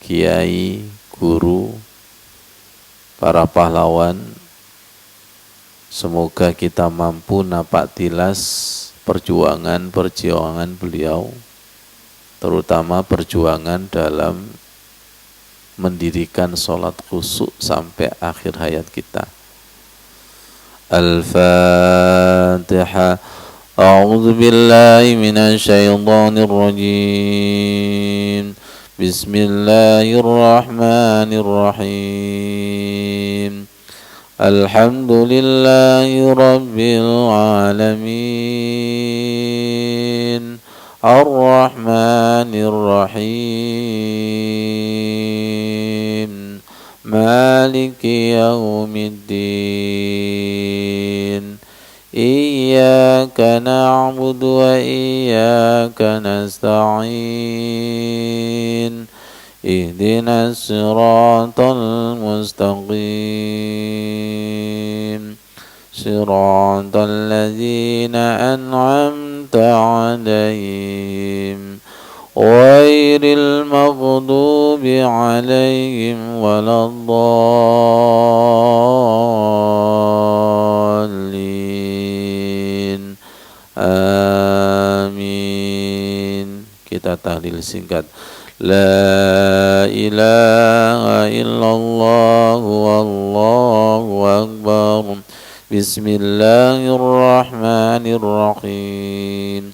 kiai, guru, para pahlawan. Semoga kita mampu napak tilas perjuangan beliau, terutama perjuangan dalam mendirikan sholat khusyuk sampai akhir hayat kita. Al-Fatihah. A'udzu billahi minasy syaithanir rajim. Bismillahirrahmanirrahim. Alhamdulillahi rabbil alamin. Ar-Rahmanir Rahim. Maliki yaumiddin. Iyyaka na'budu wa iyyaka nasta'in. Ihdinas siratal mustaqim. Siratal ladzina an'amta 'alaihim ghairil maghdubi 'alaihim waladdallin. Amin. Kita tahlil singkat. La ilaha illallah wallahu akbar. Bismillahirrahmanirrahim.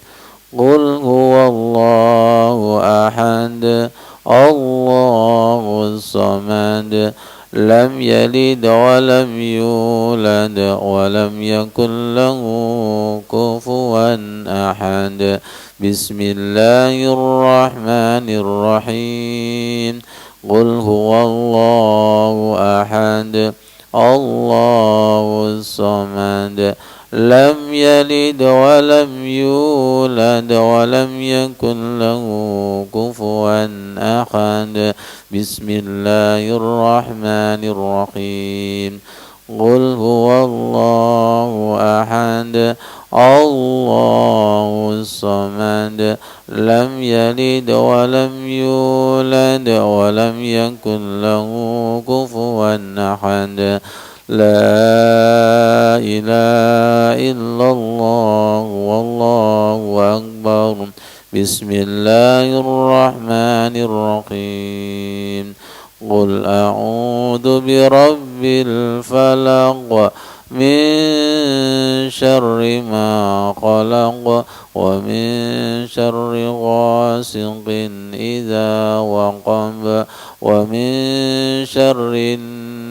Qul huwallahu ahad. Allahus samad. Lam yalid wa lam yulad wa lam yakul lahu kufuwan ahad. Bismillahirrahmanirrahim. Qul huwallahu ahad. Allahus samad. Lam yalid wa lam yulad wa lam yakul lahu kufuwan ahad. Bismillahirrahmanirrahim. Qul huwallahu ahad. Allahus samad. Lam yalid wa lam yulad wa lam yakul lahu kufuwan ahad. La ilaha illallah wallahu akbar. Bismillahirrahmanirrahim. Qul a'udzu birabbil falaq min syarri ma khalaq wa min syarri ghasiqin idza waqab wa min syarri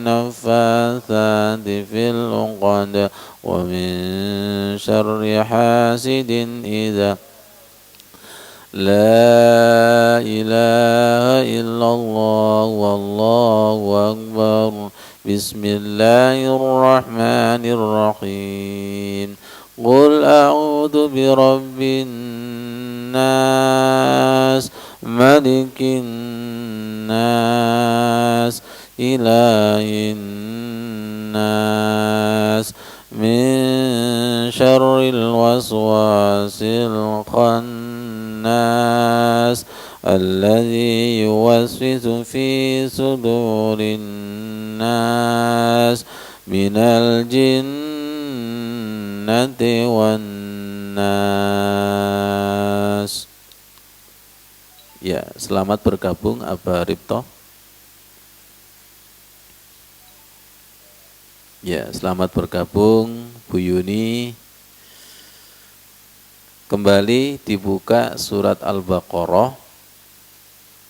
naffatsati fil 'uqad wa min syarri hasidin idza. La ilaha illallah wallahu akbar. Bismillahirrahmanirrahim. Qul a'udzu birabbin nas, malikin nas, ilahin nas, min syarril waswasil khannas, alladzi yuwaswisu fi sudurin nas, minal jinnati wan nas. Ya, selamat bergabung Aba Ripto. Ya, selamat bergabung Bu Yuni. Kembali dibuka surat Al-Baqarah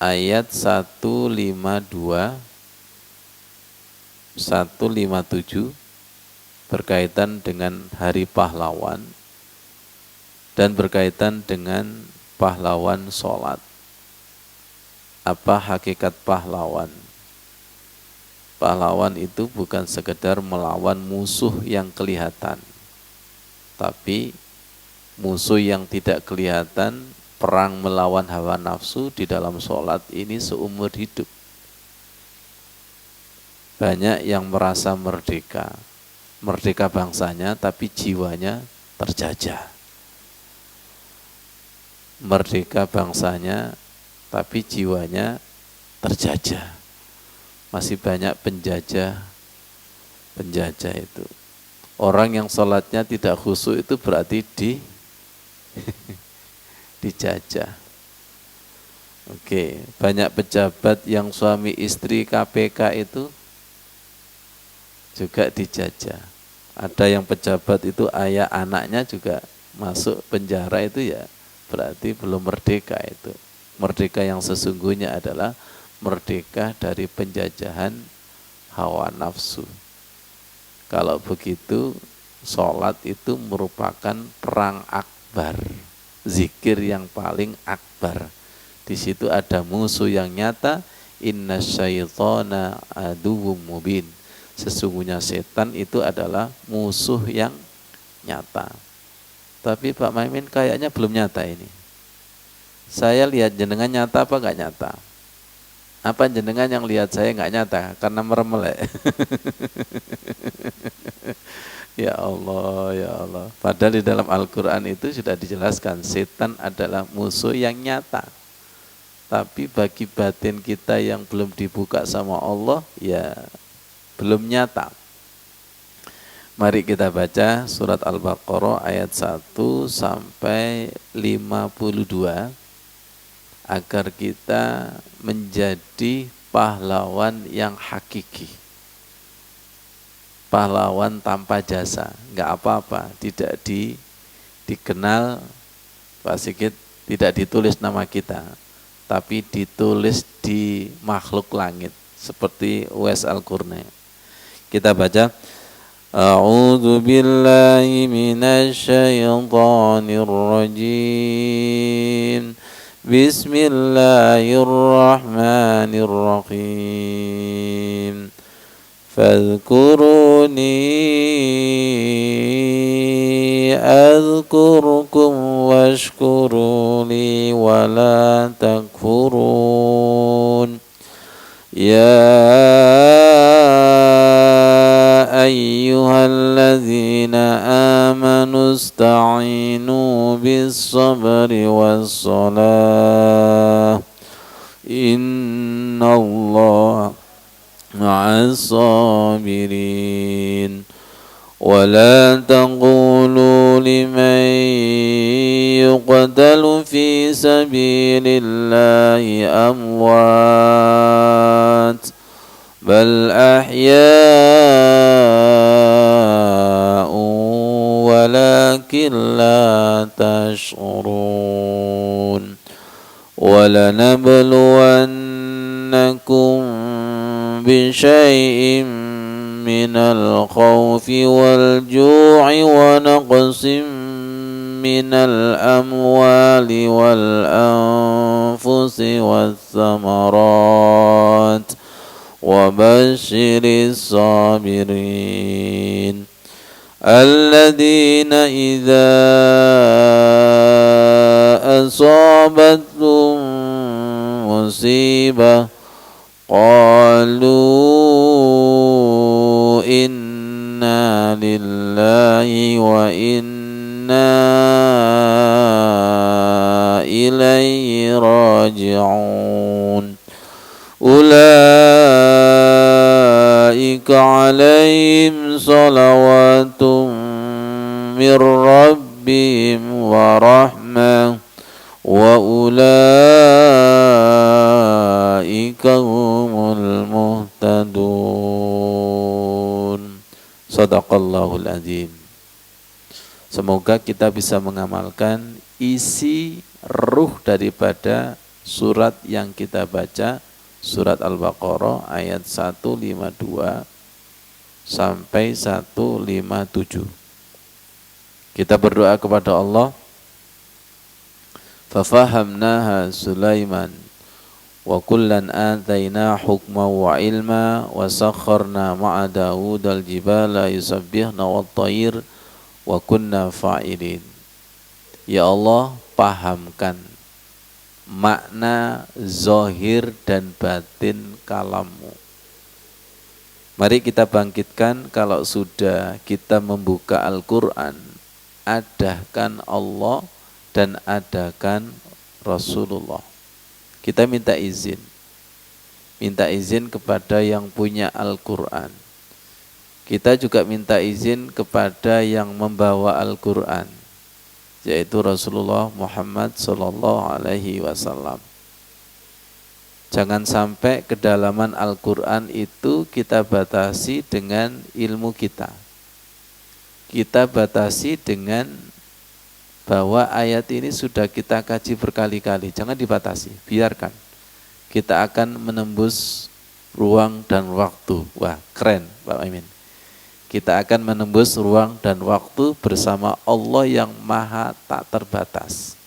ayat 152 157 berkaitan dengan Hari Pahlawan dan berkaitan dengan pahlawan sholat. Apa hakikat pahlawan? Pahlawan itu bukan sekedar melawan musuh yang kelihatan, tapi musuh yang tidak kelihatan. Perang melawan hawa nafsu di dalam sholat ini seumur hidup. Banyak yang merasa merdeka, merdeka bangsanya, tapi jiwanya terjajah. Merdeka bangsanya, tapi jiwanya terjajah. Masih banyak penjajah itu. Orang yang sholatnya tidak khusyuk itu berarti dijajah. Oke, banyak pejabat yang suami istri KPK itu juga dijajah. Ada yang pejabat itu ayah anaknya juga masuk penjara, itu ya berarti belum merdeka itu. Merdeka yang sesungguhnya adalah merdeka dari penjajahan hawa nafsu. Kalau begitu, sholat itu merupakan perang akbar, zikir yang paling akbar. Di situ ada musuh yang nyata, inna syaitana aduwwum mubin. Sesungguhnya setan itu adalah musuh yang nyata. Tapi Pak Maimin kayaknya belum nyata ini. Saya lihat jenengan nyata apa enggak nyata? Apa jenengan yang lihat saya enggak nyata karena meremelek? Ya Allah, ya Allah. Padahal di dalam Al-Quran itu sudah dijelaskan setan adalah musuh yang nyata. Tapi bagi batin kita yang belum dibuka sama Allah, ya belum nyata. Mari kita baca surat Al-Baqarah ayat 1 sampai 52 agar kita menjadi pahlawan yang hakiki. Pahlawan tanpa jasa, enggak apa-apa, tidak dikenal Pak Sigit, tidak ditulis nama kita, tapi ditulis di makhluk langit seperti Uwais Al-Qurni. Kita baca, A'udzu billahi minasyaitonir rajim. Bismillahirrahmanirrahim. Fadhkuruni adhkurkum washkuruli wala takfurun. Ya ayyuhalladzina amanu ista'inu bis-sabri was-salah. Innallaha ma'as sabirin. ولا تقولوا لمن يقتل في سبيل الله أموات بل أحياء ولكن لا تشعرون ولنبلونكم بشيء من الخوف والجوع ونقص من الأموال والأنفس والثمرات وبشر الصابرين الذين إذا أصابتهم مصيبة قالوا إنا لله وإنا إليه راجعون أولئك عليهم صلوات من ربهم ورحمة وأولئك هم المهتدون. Shadaqallahul azim. Semoga kita bisa mengamalkan isi ruh daripada surat yang kita baca, surat Al-Baqarah ayat 152 sampai 157. Kita berdoa kepada Allah. Fafahamnaha Sulaiman wa kullan ataina hukma wa ilma wa sakharna ma'a Daud al-jibala yusabbihna wat-tayr wa kunna fa'ilin. Ya Allah, pahamkan makna zahir dan batin kalammu. Mari kita bangkitkan, kalau sudah kita membuka Al-Quran, adahkan Allah dan adakan Rasulullah. Kita minta izin. minta izin kepada yang punya Al-Quran. Kita juga minta izin kepada yang membawa Al-Quran, yaitu Rasulullah Muhammad SAW. Jangan sampai kedalaman Al-Quran itu kita batasi dengan ilmu kita. Kita batasi dengan bahwa ayat ini sudah kita kaji berkali-kali. Jangan dibatasi, biarkan. Kita akan menembus ruang dan waktu. Wah, keren Pak Amin. Kita akan menembus ruang dan waktu bersama Allah yang maha tak terbatas.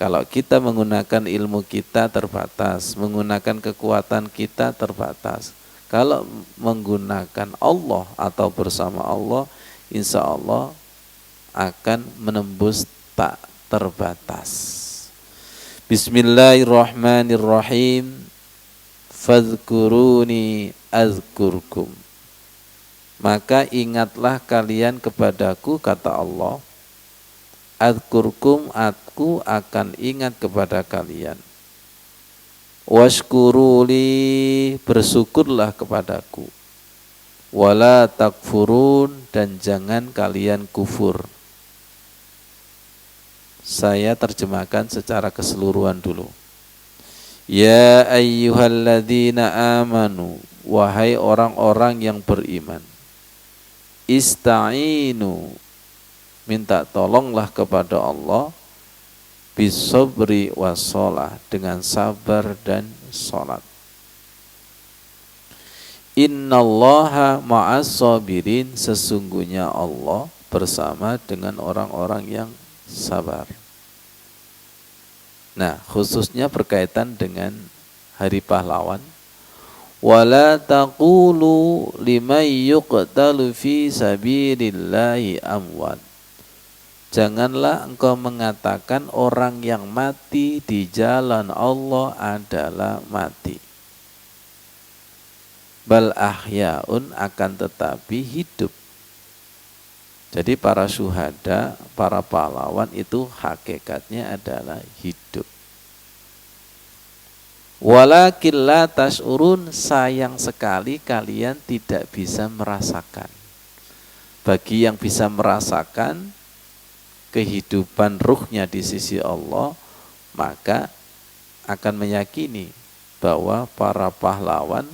Kalau kita menggunakan ilmu kita terbatas, menggunakan kekuatan kita terbatas. Kalau menggunakan Allah atau bersama Allah, insya Allah akan menembus tak terbatas. Bismillahirrahmanirrahim. Fadhkuruni azkurkum. Maka ingatlah kalian kepadaku, kata Allah. Azkurkum, aku akan ingat kepada kalian. Washkuruli, bersyukurlah kepadaku. Wala takfurun, dan jangan kalian kufur. Saya terjemahkan secara keseluruhan dulu. Ya ayyuhalladzina amanu, wahai orang-orang yang beriman. Ista'inu, minta tolonglah kepada Allah. Bisobri wassalah, dengan sabar dan sholat. Innallaha ma'as sabirin, sesungguhnya Allah bersama dengan orang-orang yang sabar. Nah, khususnya berkaitan dengan Hari Pahlawan. Wala taqulu liman yuqtalu fi sabilillahi amwat. Janganlah engkau mengatakan orang yang mati di jalan Allah adalah mati. Bal ahyaun, akan tetapi hidup. Jadi para syuhada, para pahlawan itu hakikatnya adalah hidup. Walakin la tash'urun, sayang sekali kalian tidak bisa merasakan. Bagi yang bisa merasakan kehidupan ruhnya di sisi Allah, maka akan meyakini bahwa para pahlawan,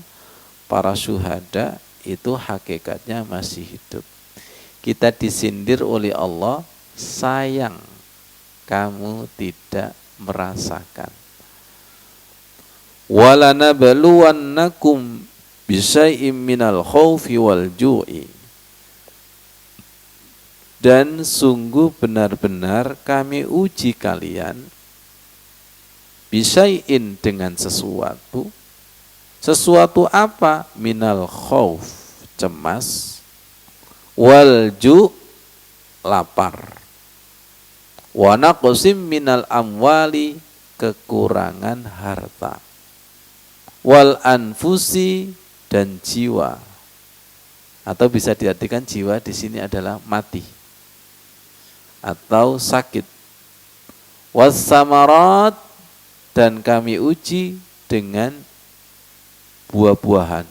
para syuhada itu hakikatnya masih hidup. Kita disindir oleh Allah, sayang kamu tidak merasakan. Walanabluwannakum bisyai'im minal khaufi wal ju'i. Dan sungguh benar-benar kami uji kalian bisyai'in, dengan sesuatu. Sesuatu apa? Minal khauf, cemas. Wal ju', lapar. Wa naqsim minal amwali, kekurangan harta. Wal anfusi, dan jiwa. Atau bisa diartikan jiwa di sini adalah mati atau sakit. Was samarat, dan kami uji dengan buah-buahan.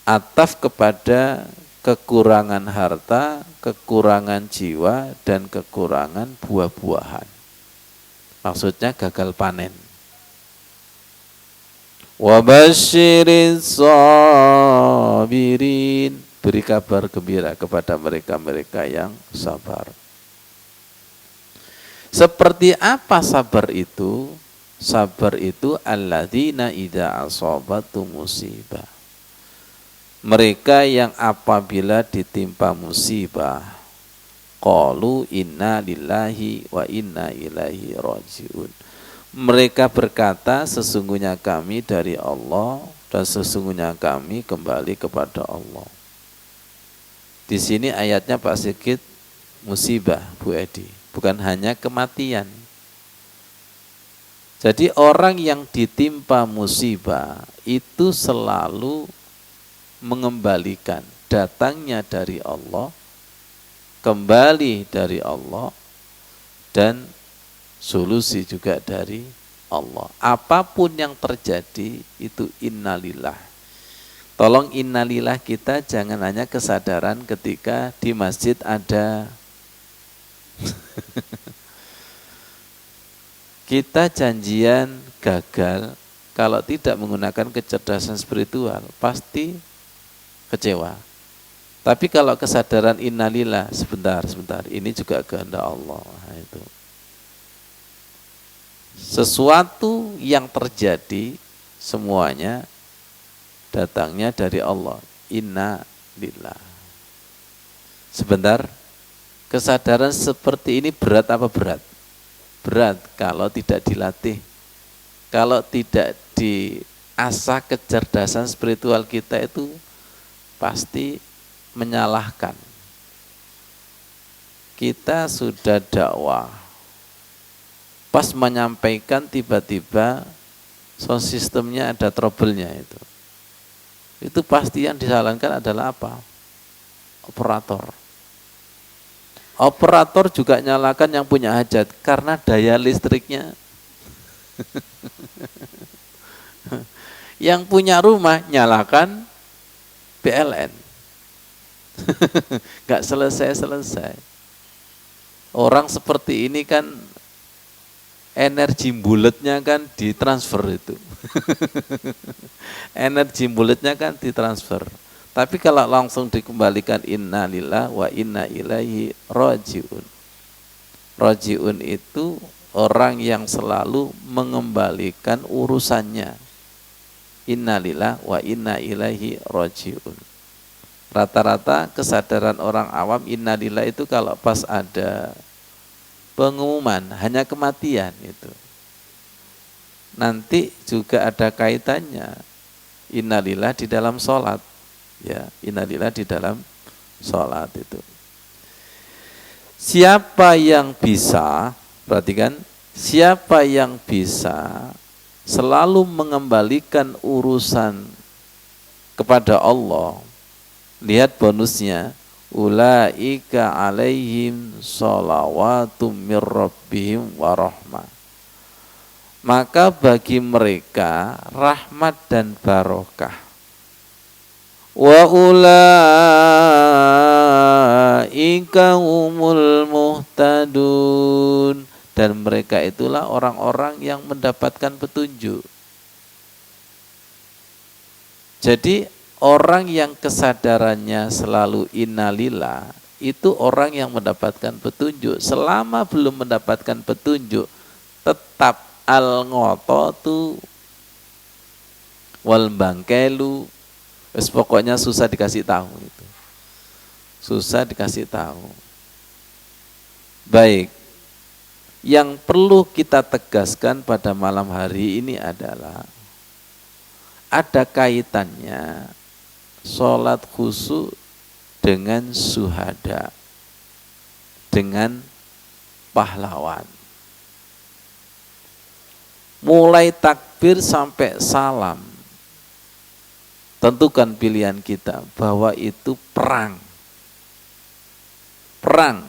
Ataf kepada kekurangan harta, kekurangan jiwa, dan kekurangan buah-buahan. Maksudnya gagal panen. Wabasyiris sabirin, beri kabar gembira kepada mereka-mereka yang sabar. Seperti apa sabar itu? Sabar itu alladzina idza asabatu musibah. Mereka yang apabila ditimpa musibah, qalu inna lillahi wa inna ilaihi rajiun. Mereka berkata, sesungguhnya kami dari Allah dan sesungguhnya kami kembali kepada Allah. Di sini ayatnya Pak Sigit musibah, Bu Edi, bukan hanya kematian. Jadi orang yang ditimpa musibah itu selalu mengembalikan, datangnya dari Allah, kembali dari Allah, dan solusi juga dari Allah. Apapun yang terjadi itu innalillah. Tolong innalillah kita jangan hanya kesadaran ketika di masjid ada kita janjian gagal kalau tidak menggunakan kecerdasan spiritual pasti kecewa. Tapi kalau kesadaran innalillah, sebentar, ini juga kehendak Allah. Nah, itu. Sesuatu yang terjadi semuanya datangnya dari Allah. Innalillah. Sebentar, kesadaran seperti ini berat apa berat? Berat kalau tidak dilatih. Kalau tidak diasah kecerdasan spiritual kita itu pasti menyalahkan. Kita sudah dakwah, pas menyampaikan tiba-tiba sound systemnya ada trouble-nya itu. Itu pasti yang disalahkan adalah apa? Operator. Operator juga nyalakan yang punya hajat karena daya listriknya. Yang punya rumah nyalakan PLN. Gak selesai-selesai. Orang seperti ini kan energi bulatnya kan ditransfer itu. Energi bulatnya kan ditransfer. Tapi kalau langsung dikembalikan innalillah wa inna ilaihi rajiun. Rajiun itu orang yang selalu mengembalikan urusannya. Innalillah wa inna ilaihi rajiun. Rata-rata kesadaran orang awam innalillah itu kalau pas ada pengumuman hanya kematian itu. Nanti juga ada kaitannya innalillah di dalam sholat. Ya, innalillah di dalam sholat itu. Siapa yang bisa, perhatikan, siapa yang bisa selalu mengembalikan urusan kepada Allah. Lihat bonusnya, ulaika alaihim shalawatum mir rabbihim warahmah. Maka bagi mereka rahmat dan barokah. Wa ulaika humul muhtadun, dan mereka itulah orang-orang yang mendapatkan petunjuk. Jadi orang yang kesadarannya selalu innalillah itu orang yang mendapatkan petunjuk. Selama belum mendapatkan petunjuk, tetap al-ngotatu wal bangkelu, pokoknya susah dikasih tahu itu. Susah dikasih tahu. Baik, yang perlu kita tegaskan pada malam hari ini adalah ada kaitannya sholat khusyuk dengan syuhada, dengan pahlawan. Mulai takbir sampai salam, tentukan pilihan kita bahwa itu perang. Perang,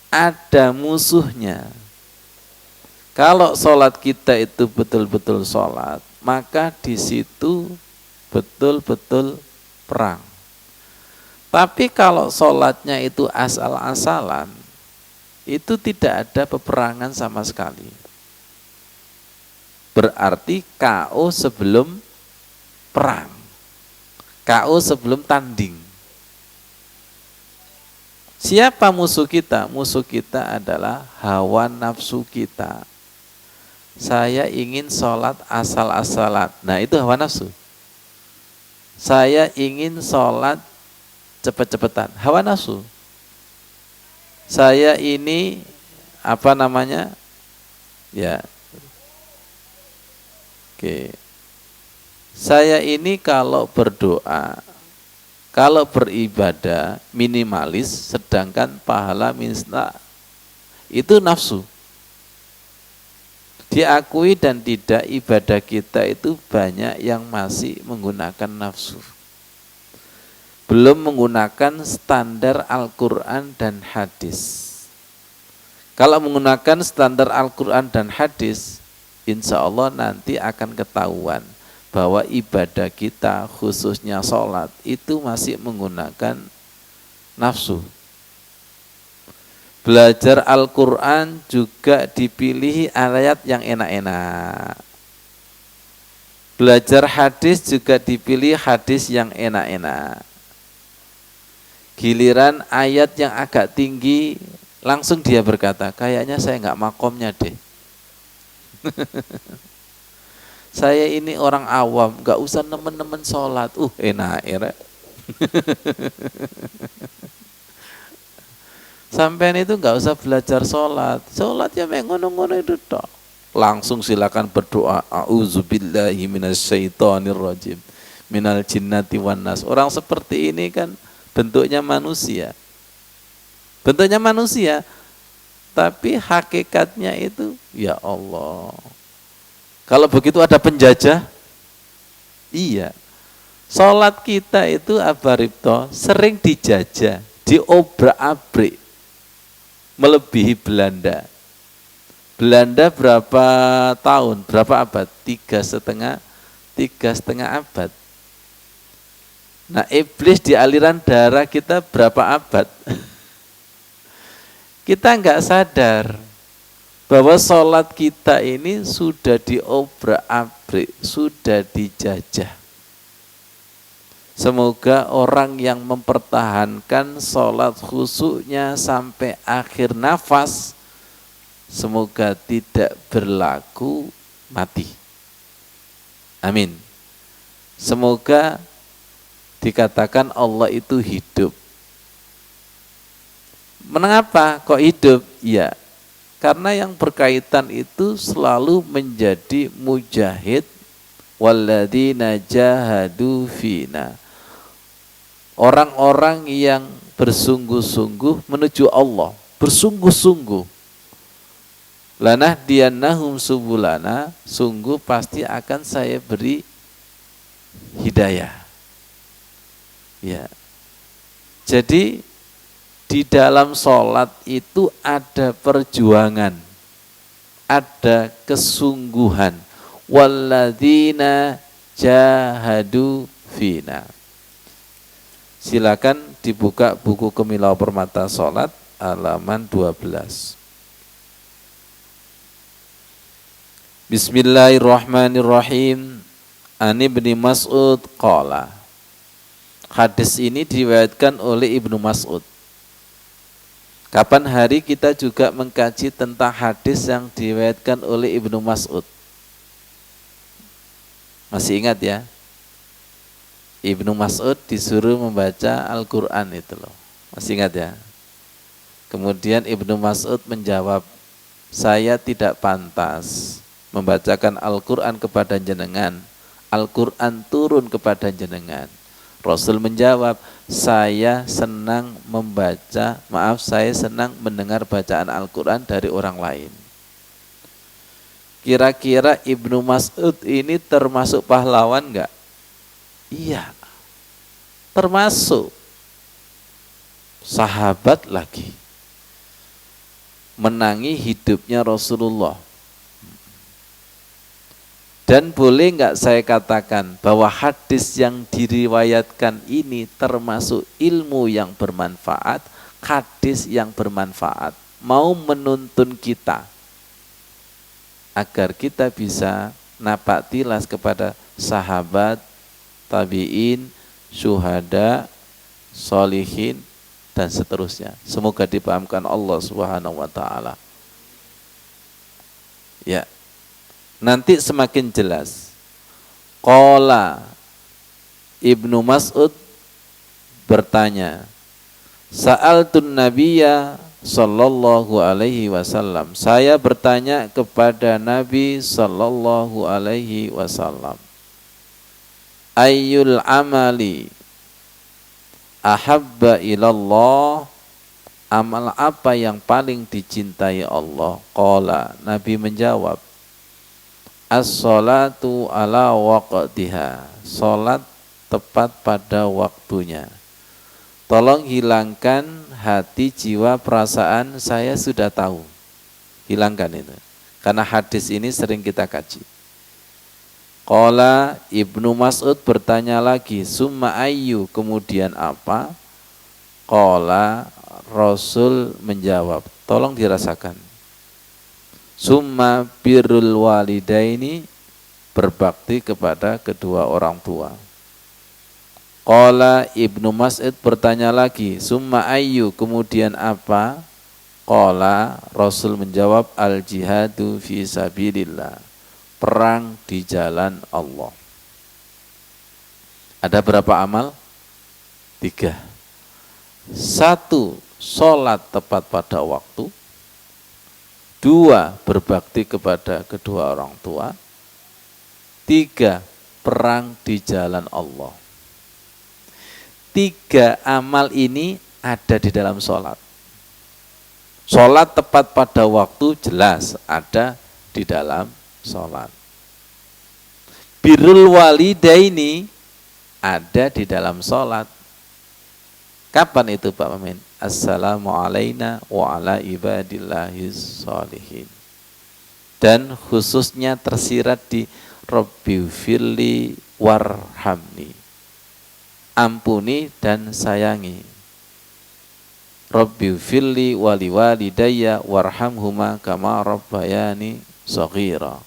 ada musuhnya. Kalau sholat kita itu betul-betul sholat, maka di situ betul-betul perang. Tapi kalau sholatnya itu asal-asalan, itu tidak ada peperangan sama sekali. Berarti KO sebelum perang, KO sebelum tanding. Siapa musuh kita? Musuh kita adalah hawa nafsu kita. Saya ingin sholat asal-asalan. Nah, itu hawa nafsu. Saya ingin sholat cepet-cepetan, hawa nafsu. Saya ini ya, oke. Saya ini kalau berdoa, kalau beribadah minimalis, sedangkan pahala minta itu nafsu. Diakui dan tidak, ibadah kita itu banyak yang masih menggunakan nafsu. Belum menggunakan standar Al-Quran dan hadis. Kalau menggunakan standar Al-Quran dan hadis, insya Allah nanti akan ketahuan bahwa ibadah kita khususnya sholat itu masih menggunakan nafsu. Belajar Al-Quran juga dipilih ayat yang enak-enak. Belajar hadis juga dipilih hadis yang enak-enak. Giliran ayat yang agak tinggi, langsung dia berkata, kayaknya saya nggak makomnya deh. Saya ini orang awam, nggak usah nemen-nemen sholat. Enak ya. Sampean itu nggak usah belajar sholat. Sholat ya mengono-ngono itu toh. Langsung silakan berdoa. A'udzubillahi minasyaitonirrajim. Minal jinnati wan nas. Orang seperti ini kan bentuknya manusia. Bentuknya manusia. Tapi hakikatnya itu ya Allah. Kalau begitu ada penjajah? Iya. Sholat kita itu Abaripto sering dijajah, diobrak-abrik, melebihi Belanda. Belanda berapa tahun, berapa abad? Tiga setengah abad. Nah, iblis di aliran darah kita berapa abad? Kita nggak sadar bahwa sholat kita ini sudah diobrak-abrik, sudah dijajah. Semoga orang yang mempertahankan sholat khusyuknya sampai akhir nafas, semoga tidak berlaku mati. Amin. Semoga dikatakan Allah itu hidup. Mengapa kok hidup? Ya, karena yang berkaitan itu selalu menjadi mujahid, walladzina jahadu fina. Orang-orang yang bersungguh-sungguh menuju Allah, bersungguh-sungguh. Lanahdiyannahum subulana, sungguh pasti akan saya beri hidayah. Ya. Jadi di dalam sholat itu ada perjuangan, ada kesungguhan. Walladzina jahadu fina. Silakan dibuka buku Kemilau Permata Sholat halaman 12. Bismillahirrahmanirrahim. An Ibnu Mas'ud qala. Hadis ini diriwayatkan oleh Ibnu Mas'ud. Kapan hari kita juga mengkaji tentang hadis yang diriwayatkan oleh Ibnu Mas'ud? Masih ingat ya? Ibnu Mas'ud disuruh membaca Al-Quran itu loh. Masih ingat ya? Kemudian Ibnu Mas'ud menjawab, saya tidak pantas membacakan Al-Quran kepada jenengan. Al-Quran turun kepada jenengan. Rasul menjawab, saya senang saya senang mendengar bacaan Al-Quran dari orang lain. Kira-kira Ibnu Mas'ud ini termasuk pahlawan enggak? Iya, termasuk. Sahabat lagi. Menangi hidupnya Rasulullah. Dan boleh enggak saya katakan bahwa hadis yang diriwayatkan ini termasuk ilmu yang bermanfaat, hadis yang bermanfaat, mau menuntun kita agar kita bisa napak tilas kepada sahabat, tabi'in, syuhada, sholihin, dan seterusnya. Semoga dipahamkan Allah Subhanahu wa ta'ala. Ya. Nanti semakin jelas. Qala Ibnu Mas'ud bertanya, Sa'altun Nabiyya sallallahu alaihi wasallam. Saya bertanya kepada Nabi sallallahu alaihi wasallam. Ayyul amali ahabba ilallah, amal apa yang paling dicintai Allah? Qala, Nabi menjawab, as-salatu ala waqtiha, salat tepat pada waktunya. Tolong hilangkan hati, jiwa, perasaan saya sudah tahu. Hilangkan itu. Karena hadis ini sering kita kaji. Qala Ibnu Mas'ud bertanya lagi, summa ayyu, kemudian apa? Qala Rasul menjawab, tolong dirasakan. Summa birrul walidaini, berbakti kepada kedua orang tua. Qala Ibnu Mas'ud bertanya lagi, summa ayyu, kemudian apa? Qala Rasul menjawab, al jihadu fi sabilillah, perang di jalan Allah. Ada berapa amal? 3. 1. Sholat tepat pada waktu. 2. Berbakti kepada kedua orang tua. 3. Perang di jalan Allah. 3 amal ini ada di dalam sholat. Sholat tepat pada waktu jelas ada di dalam sholat. Birrul walidaini ada di dalam sholat. Kapan itu Pak Mamin? Assalamu alaina wa ala ibadillahis sholihin. Dan khususnya tersirat di Rabbighfirli warhamni, ampuni dan sayangi. Rabbighfirli wali walidayya warhamhuma kama rabbayani shaghira.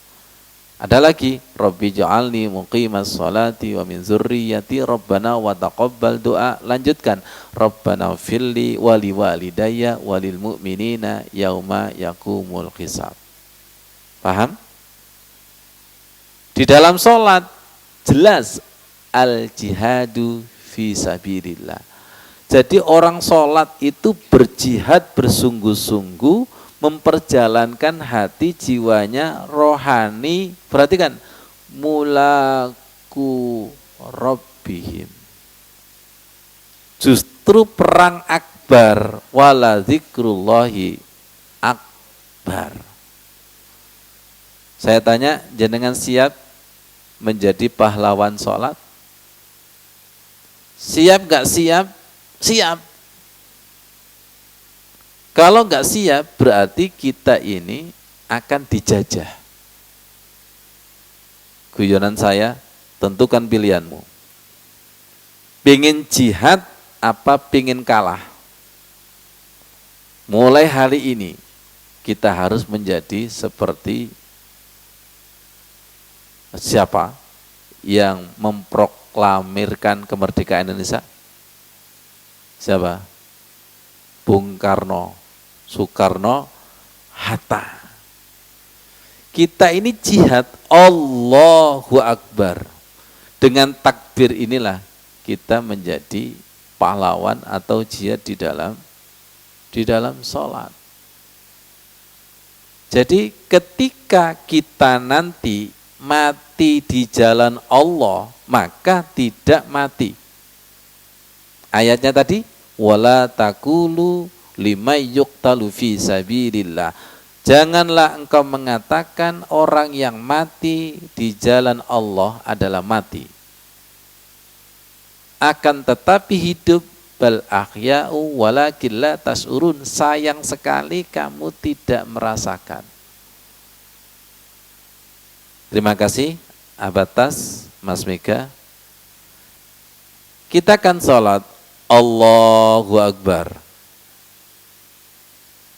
Ada lagi, Rabbi ja'alni muqimas sholati wa min zurriyyati Rabbana wa taqabbal doa. Lanjutkan, Rabbana firli wali walidayya walil mu'minina yauma yakumul hisab. Paham? Di dalam sholat jelas al jihadu fi sabilillah. Jadi orang sholat itu berjihad bersungguh-sungguh, memperjalankan hati jiwanya rohani. Perhatikan, mulaku rabbihim. Justru perang akbar, wala zikrullahi akbar. Saya tanya, jenengan siap menjadi pahlawan sholat? Siap gak siap? Siap. Kalau nggak siap, berarti kita ini akan dijajah. Guyonan saya, tentukan pilihanmu. Pingin jihad apa pingin kalah? Mulai hari ini, kita harus menjadi seperti siapa yang memproklamirkan kemerdekaan Indonesia? Siapa? Bung Karno, Soekarno, Hatta. Kita ini jihad, Allahu Akbar. Dengan takbir inilah kita menjadi pahlawan atau jihad di dalam sholat. Jadi ketika kita nanti mati di jalan Allah, maka tidak mati. Ayatnya tadi, wala taqulu limay yuqtalu fi sabilillah. Janganlah engkau mengatakan orang yang mati di jalan Allah adalah mati. Akan tetapi hidup, bal ahya'u walakin la tas'urun. Sayang sekali kamu tidak merasakan. Terima kasih Abatas, Mas Mega. Kita akan sholat Allahu Akbar.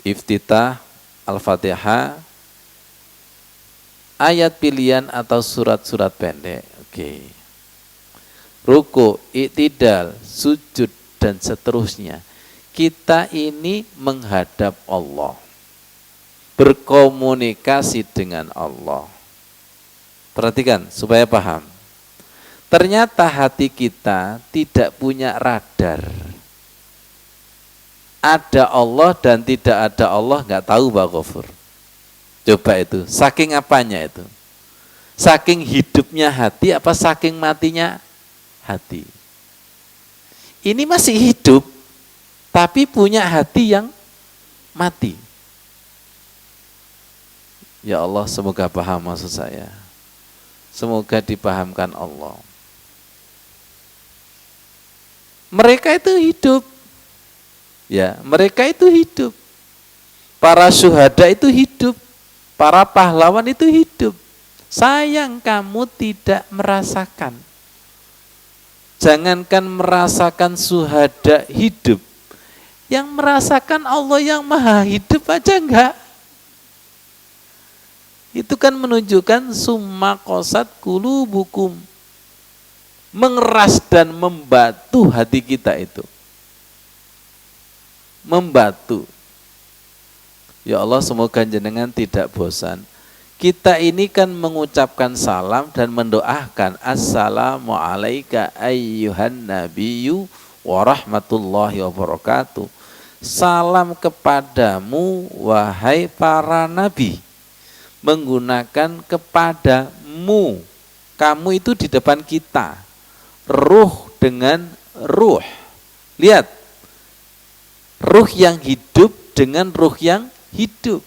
Iftitah Al-Fatihah, ayat pilihan atau surat-surat pendek. Oke. Ruku, i'tidal, sujud dan seterusnya. Kita ini menghadap Allah, berkomunikasi dengan Allah. Perhatikan supaya paham. Ternyata hati kita tidak punya radar. Ada Allah dan tidak ada Allah, nggak tahu Pak Ghafur. Coba itu, saking apanya itu? Saking hidupnya hati apa saking matinya hati? Ini masih hidup, tapi punya hati yang mati. Ya Allah, semoga paham maksud saya. Semoga dipahamkan Allah. Mereka itu hidup. Ya, mereka itu hidup. Para syuhada itu hidup. Para pahlawan itu hidup. Sayang kamu tidak merasakan. Jangankan merasakan syuhada hidup, yang merasakan Allah yang maha hidup aja enggak. Itu kan menunjukkan summa qasat qulubukum, mengeras dan membatu hati kita itu. Membatu. Ya Allah, semoga jenengan tidak bosan. Kita ini kan mengucapkan salam dan mendoakan assalamu alayka ayyuhan nabiyyu wa rahmatullahi wabarakatuh. Salam kepadamu wahai para nabi. Menggunakan kepadamu. Kamu itu di depan kita. Ruh dengan ruh. Lihat. Ruh yang hidup dengan ruh yang hidup.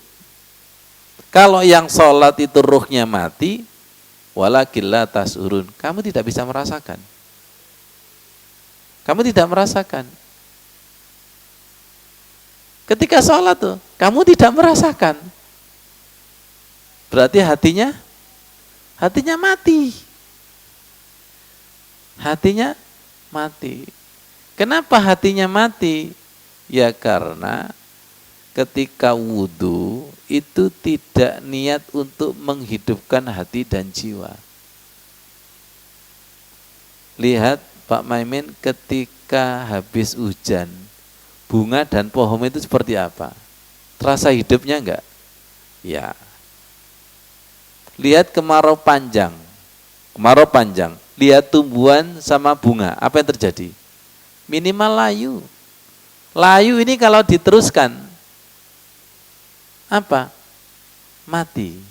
Kalau yang sholat itu ruhnya mati, walakin la tasurun, kamu tidak bisa merasakan. Kamu tidak merasakan. Ketika sholat tuh, kamu tidak merasakan. Berarti hatinya mati. Hatinya mati. Kenapa hatinya mati? Ya karena ketika wudhu itu tidak niat untuk menghidupkan hati dan jiwa. Lihat Pak Maimin, ketika habis hujan, bunga dan pohon itu seperti apa? Terasa hidupnya enggak? Ya. Lihat kemarau panjang. Lihat tumbuhan sama bunga, apa yang terjadi? Minimal layu. Layu ini kalau diteruskan, apa? Mati.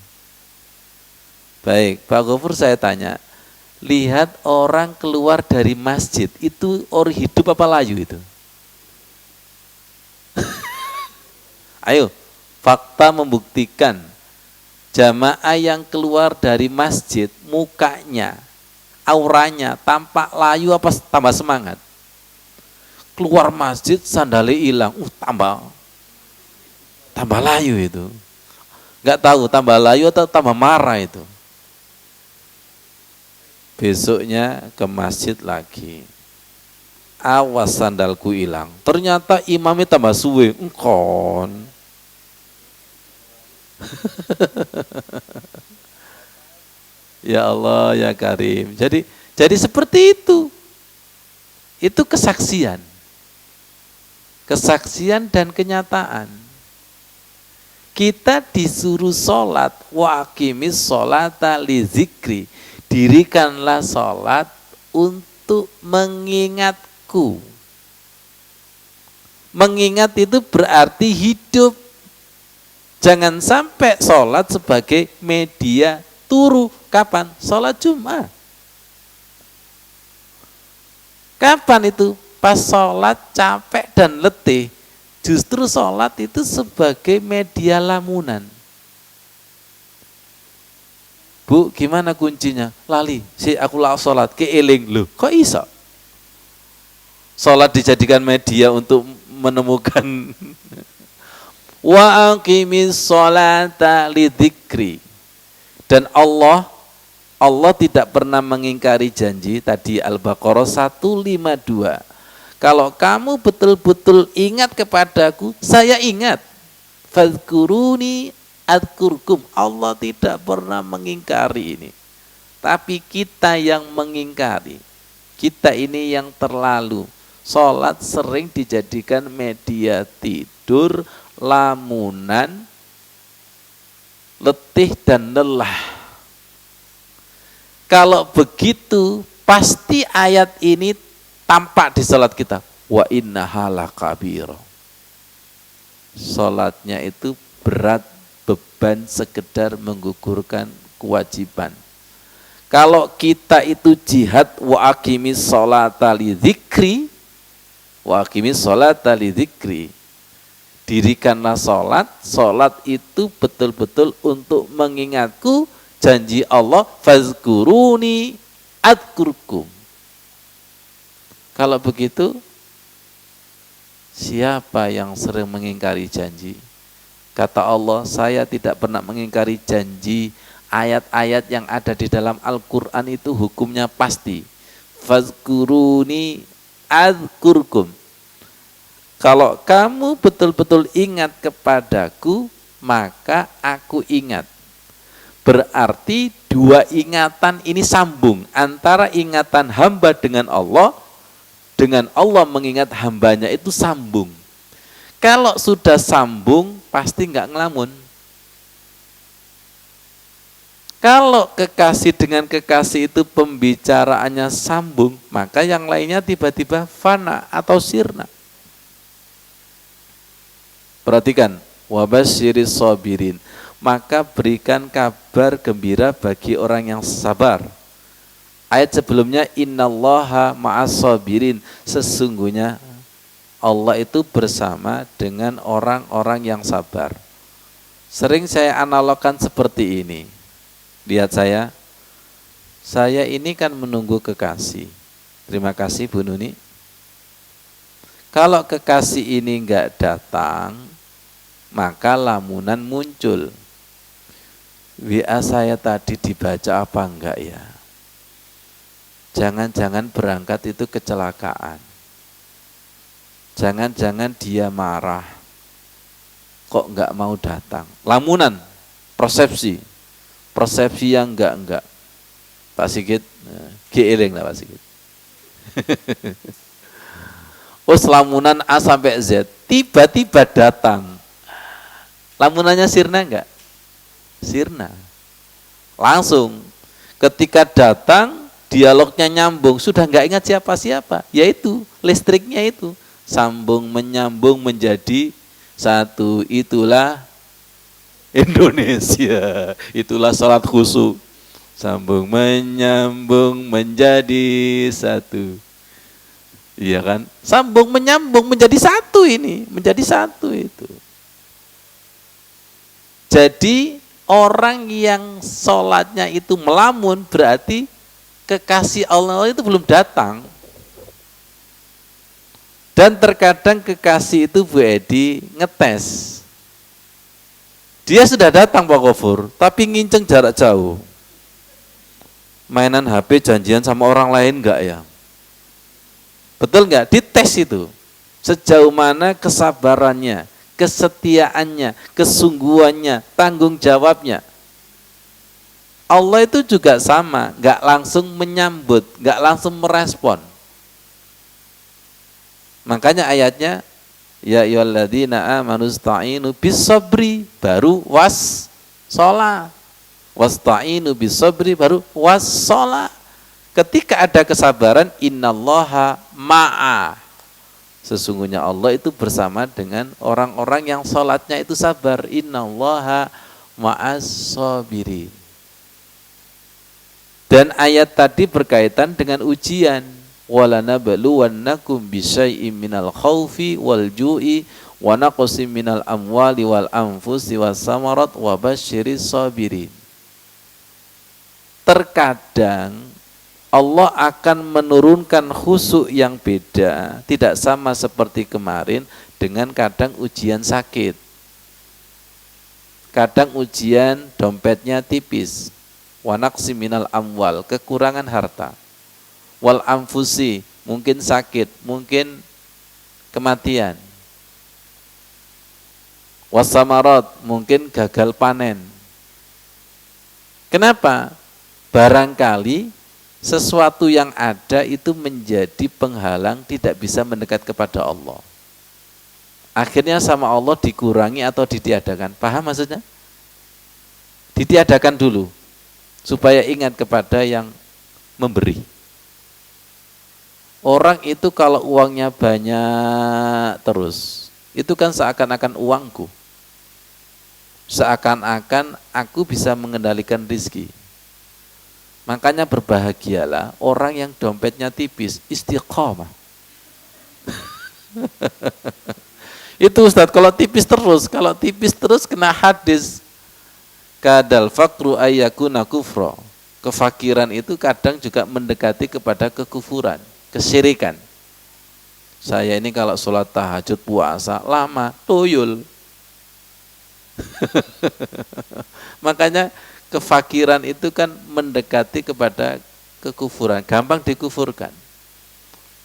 Baik, Pak Gofur saya tanya, lihat orang keluar dari masjid, itu orang hidup apa layu itu? Ayo, fakta membuktikan jamaah yang keluar dari masjid, mukanya, auranya tampak layu apa tambah semangat? Keluar masjid sandalnya hilang, tambah layu itu. Enggak tahu tambah layu atau tambah marah itu. Besoknya ke masjid lagi. Awas sandalku hilang. Ternyata imamnya tambah suwe, engkon. Ya Allah ya Karim. Jadi seperti itu. Itu kesaksian. Kesaksian dan kenyataan. Kita disuruh sholat, wa aqimis sholata li zikri. Dirikanlah sholat untuk mengingatku. Mengingat itu berarti hidup. Jangan sampai sholat sebagai media turu. Kapan? Sholat Jumat. Kapan itu? Pas sholat capek dan letih. Justru sholat itu sebagai media lamunan. Bu, gimana kuncinya? Lali, aku sholat, keeling. Loh, kok iso? Sholat dijadikan media untuk menemukan. Wa aqimis sholata lidzikri. Dan Allah tidak pernah mengingkari janji. Tadi Al-Baqarah 152. Kalau kamu betul-betul ingat kepadaku, saya ingat. Fadhkuruni adkurkum. Allah tidak pernah mengingkari ini. Tapi kita yang mengingkari. Kita ini yang terlalu. Sholat sering dijadikan media tidur, lamunan, letih dan lelah. Kalau begitu, pasti ayat ini tampak di salat kita. Wa innaha lakabir. Salatnya itu berat, beban sekedar menggugurkan kewajiban. Kalau kita itu jihad wa aqimis sholata lidzikri, wa aqimis sholata lidzikri. Dirikanlah salat itu betul-betul untuk mengingatku. Janji Allah, fazkuruni adkurkum. Kalau begitu, siapa yang sering mengingkari janji? Kata Allah, saya tidak pernah mengingkari janji. Ayat-ayat yang ada di dalam Al-Quran itu hukumnya pasti. Fazkuruni adzkurkum. Kalau kamu betul-betul ingat kepadaku, maka aku ingat. Berarti dua ingatan ini sambung. Antara ingatan hamba dengan Allah mengingat hambanya itu sambung. Kalau sudah sambung, pasti nggak ngelamun. Kalau kekasih dengan kekasih itu pembicaraannya sambung, maka yang lainnya tiba-tiba fana atau sirna. Perhatikan, wabasyiris sabirin, maka berikan kabar gembira bagi orang yang sabar. Ayat sebelumnya, innallaha ma'as sabirin, sesungguhnya Allah itu bersama dengan orang-orang yang sabar. Sering saya analogkan seperti ini. Lihat saya ini kan menunggu kekasih. Terima kasih Bu Nuni. Kalau kekasih ini enggak datang, maka lamunan muncul. WA saya tadi dibaca apa enggak ya? Jangan-jangan berangkat itu kecelakaan. Jangan-jangan dia marah. Kok enggak mau datang? Lamunan, persepsi yang enggak. Pak Sigit, gieling lah Pak Sigit. Lamunan A sampai Z, tiba-tiba datang. Lamunannya sirna enggak? Sirna. Langsung, ketika datang, dialognya nyambung, sudah enggak ingat siapa-siapa, yaitu listriknya itu. Sambung menyambung menjadi satu, itulah Indonesia, itulah salat khusyuk. Sambung menyambung menjadi satu. Iya kan? Sambung menyambung menjadi satu ini, menjadi satu itu. Jadi orang yang sholatnya itu melamun berarti kekasih Allah itu belum datang. Dan terkadang kekasih itu Bu Edi ngetes. Dia sudah datang Pak Gofur, tapi nginceng jarak jauh. Mainan HP janjian sama orang lain enggak ya? Betul enggak? Dites itu. Sejauh mana kesabarannya, kesetiaannya, kesungguhannya, tanggung jawabnya. Allah itu juga sama, enggak langsung menyambut, enggak langsung merespon. Makanya ayatnya, ya ayyuhalladzina amanu ista'inu bis-sabri, baru was-shalah. Wasta'inu bis-sabri, baru was-shalah. Ketika ada kesabaran, innallaha ma'a. Sesungguhnya Allah itu bersama dengan orang-orang yang sholatnya itu sabar. Innallaha ma'as sabirin. Dan ayat tadi berkaitan dengan ujian. وَلَنَبْلُوَنَّكُمْ بِشَيْءٍ مِنَ الْخَوْفِ وَالْجُوءِ وَنَقْصٍ مِنَ الْأَمْوَالِ وَالْأَنْفُسِ وَالثَّمَرَاتِ وَبَشِّرِ الصَّابِرِينَ. Terkadang Allah akan menurunkan khusyuk yang beda, tidak sama seperti kemarin dengan kadang ujian sakit. Kadang ujian dompetnya tipis, wa naqsi minal amwal, kekurangan harta. Wal anfusi, mungkin sakit, mungkin kematian. Wasamarat, mungkin gagal panen. Kenapa? Barangkali sesuatu yang ada itu menjadi penghalang tidak bisa mendekat kepada Allah. Akhirnya sama Allah dikurangi atau ditiadakan. Paham maksudnya? Ditiadakan dulu supaya ingat kepada yang memberi. Orang itu kalau uangnya banyak terus, itu kan seakan-akan uangku. Seakan-akan aku bisa mengendalikan rizki. Makanya berbahagialah orang yang dompetnya tipis, istiqomah. Itu Ustadz, kalau tipis terus kena hadis. Kadal fakru ayyakuna kufra. Kefakiran itu kadang juga mendekati kepada kekufuran, kesyirikan. Saya ini kalau sholat tahajud puasa lama, tuyul. Makanya kefakiran itu kan mendekati kepada kekufuran, gampang dikufurkan.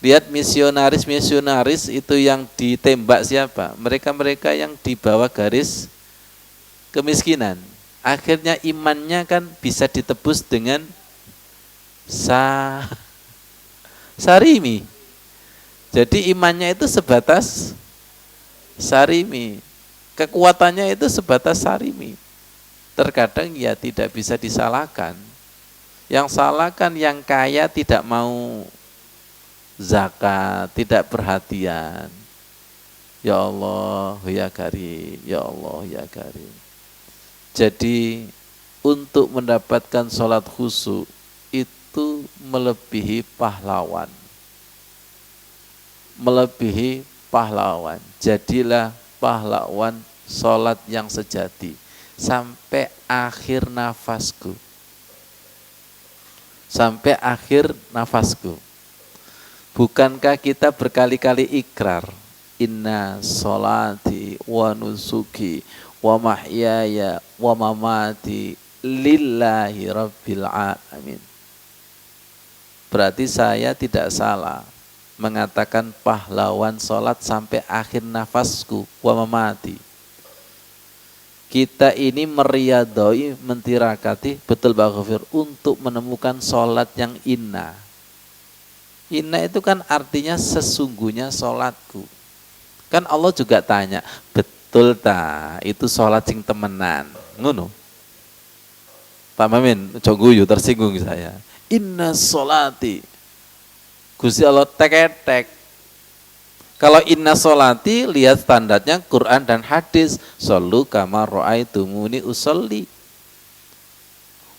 Lihat misionaris itu yang ditembak siapa? Mereka-mereka yang di bawah garis kemiskinan. Akhirnya imannya kan bisa ditebus dengan sarimi. Jadi imannya itu sebatas sarimi. Kekuatannya itu sebatas sarimi. Terkadang ya tidak bisa disalahkan. Yang salah kan yang kaya tidak mau zakat, tidak perhatian. Ya Allah, ya Karim, ya Allah, ya Karim. Jadi untuk mendapatkan sholat khusyuk itu melebihi pahlawan. Melebihi pahlawan. Jadilah pahlawan sholat yang sejati. Sampai akhir nafasku. Sampai akhir nafasku. Bukankah kita berkali-kali ikrar, inna sholati wa nusuki wa mahyaya wa mamati lillahi rabbil alamin. Berarti saya tidak salah mengatakan pahlawan sholat sampai akhir nafasku wa mamati. Kita ini meriyadoi, mentirakati, betul Pak Ghafir, untuk menemukan sholat yang inna. Inna itu kan artinya sesungguhnya sholatku. Kan Allah juga tanya, betul ta itu sholat sing temenan? Ngono. Pak Mamin, coguyu tersinggung saya. Inna sholati. Gusti Allah tek-tek. Kalau inna sholati, lihat standarnya Quran dan hadis. Shollu kama ra'aitumuni usolli.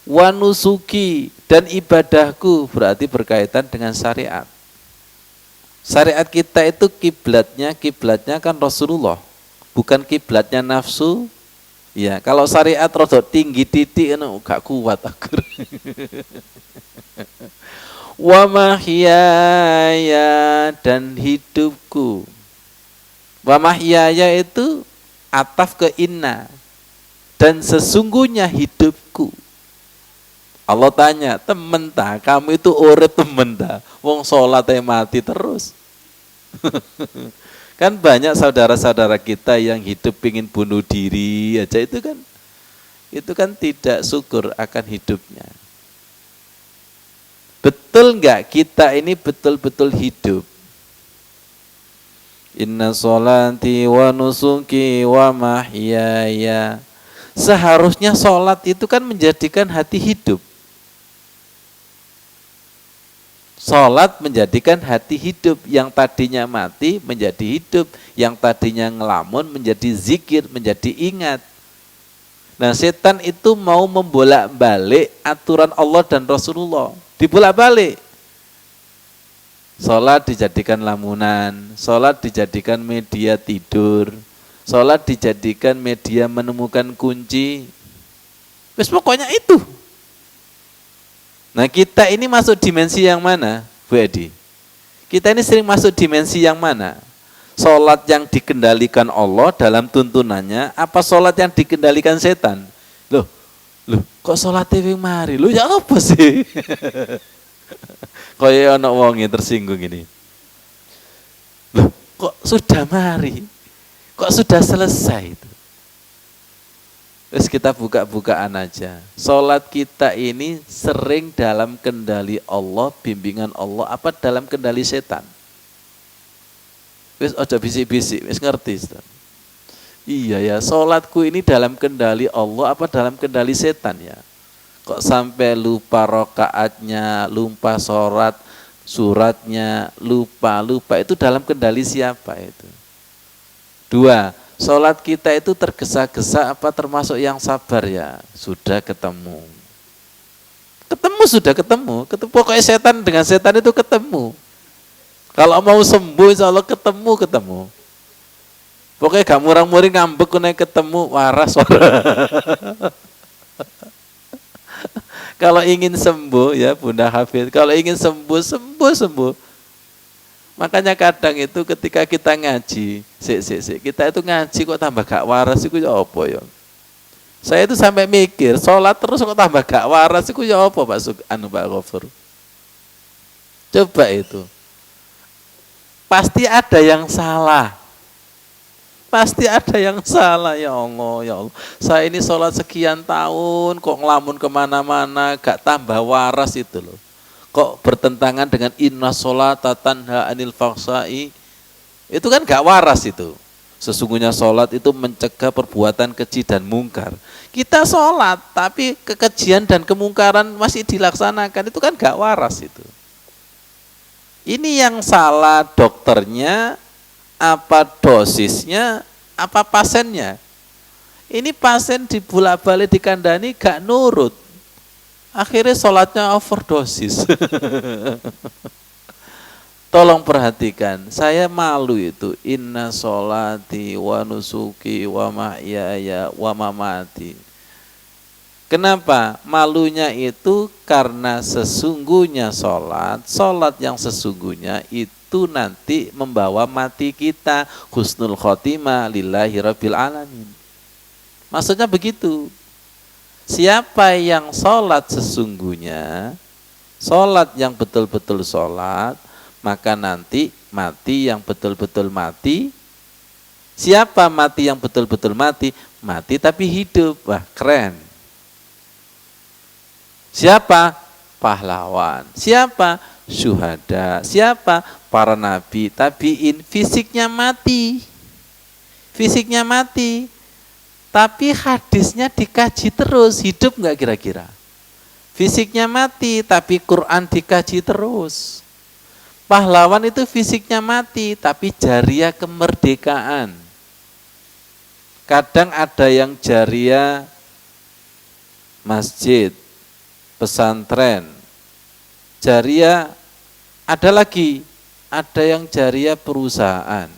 Wa nusuki, dan ibadahku berarti berkaitan dengan syariat. Syariat kita itu kiblatnya kan Rasulullah, bukan kiblatnya nafsu. Ya, kalau syariat rodok tinggi titik gak kuat aku. Wa mahyaya, dan hidupku. Wa mahyaya itu ataf ke inna, dan sesungguhnya hidupku. Allah tanya, temen ta, kamu itu urip temen ta, wong sholat mati terus. Kan banyak saudara-saudara kita yang hidup ingin bunuh diri aja, itu kan tidak syukur akan hidupnya. Betul enggak kita ini betul-betul hidup? Inna sholati wa nusuki wa mahyaya. Seharusnya sholat itu kan menjadikan hati hidup. Sholat menjadikan hati hidup, yang tadinya mati menjadi hidup, yang tadinya ngelamun menjadi zikir, menjadi ingat. Nah, setan itu mau membolak-balik aturan Allah dan Rasulullah, dibolak-balik. Sholat dijadikan lamunan, sholat dijadikan media tidur, sholat dijadikan media menemukan kunci. Wes pokoknya itu. Nah, kita ini masuk dimensi yang mana, Bu Edi? Kita ini sering masuk dimensi yang mana? Sholat yang dikendalikan Allah dalam tuntunannya, apa sholat yang dikendalikan setan? Loh, kok sholat TV mari? Loh, ya apa sih? Kayak anak wonge tersinggung ini. Loh, kok sudah mari? Kok sudah selesai itu? Terus kita buka-bukaan aja. Sholat kita ini sering dalam kendali Allah, bimbingan Allah, apa dalam kendali setan? Wis aja bisik-bisik, wis ngerti. Ustaz. Iya ya, sholatku ini dalam kendali Allah, apa dalam kendali setan ya? Kok sampai lupa rokaatnya, lupa suratnya, lupa, itu dalam kendali siapa itu? 2. Sholat kita itu tergesa-gesa apa termasuk yang sabar ya? Sudah ketemu. Sudah ketemu. Pokoknya setan dengan setan itu ketemu. Kalau mau sembuh insya Allah ketemu. Pokoknya gak murang-muring ngambek naik ketemu waras. Kalau ingin sembuh ya Bunda Hafid, kalau ingin sembuh. Makanya kadang itu ketika kita ngaji, kita itu ngaji kok tambah gak waras itu ya apa ya? Saya itu sampai mikir, sholat terus kok tambah gak waras, itu ya apa Pak Ghafur? Coba itu. Pasti ada yang salah. Pasti ada yang salah, ya Allah, ya Allah. Saya ini sholat sekian tahun, kok ngelamun kemana-mana, gak tambah waras itu loh. Kok bertentangan dengan inna sholata tanha anil fahsai, itu kan gak waras itu. Sesungguhnya sholat itu mencegah perbuatan keji dan mungkar. Kita sholat, tapi kekejian dan kemungkaran masih dilaksanakan, itu kan gak waras itu. Ini yang salah dokternya, apa dosisnya, apa pasiennya. Ini pasien dibolak-balik dikandani gak nurut. Akhirnya sholatnya overdosis. Tolong perhatikan, saya malu itu. Inna sholati wa nusuki wa mahyaya wa mamati. Kenapa? Malunya itu karena sesungguhnya sholat yang sesungguhnya itu nanti membawa mati kita. Husnul khotimah lillahi rabbil alamin. Maksudnya begitu. Siapa yang sholat sesungguhnya, sholat yang betul-betul sholat, maka nanti mati yang betul-betul mati. Siapa mati yang betul-betul mati? Mati tapi hidup. Wah, keren. Siapa? Pahlawan. Siapa? Syuhada. Siapa? Para nabi, tabiin. Fisiknya mati. Fisiknya mati. Tapi hadisnya dikaji terus. Hidup enggak kira-kira? Fisiknya mati, tapi Quran dikaji terus. Pahlawan itu fisiknya mati, tapi jariah kemerdekaan. Kadang ada yang jariah masjid, pesantren, jariah, ada lagi, ada yang jariah perusahaan,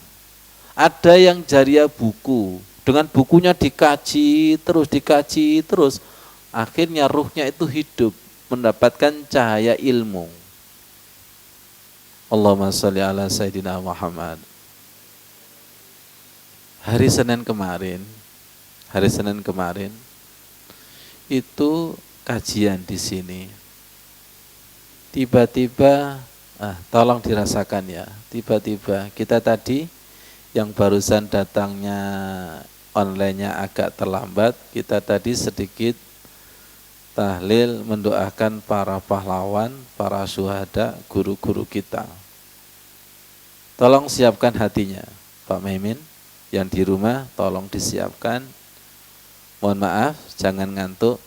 ada yang jariah buku, dengan bukunya dikaji terus, akhirnya ruhnya itu hidup, mendapatkan cahaya ilmu. Allahumma sholli ala Sayyidina Muhammad. Hari Senin kemarin, itu kajian di sini. Tiba-tiba, tolong dirasakan ya. Tiba-tiba kita tadi yang barusan datangnya online-nya agak terlambat, kita tadi sedikit tahlil mendoakan para pahlawan, para syuhada, guru-guru kita. Tolong siapkan hatinya, Pak Maimin, yang di rumah tolong disiapkan. Mohon maaf, jangan ngantuk.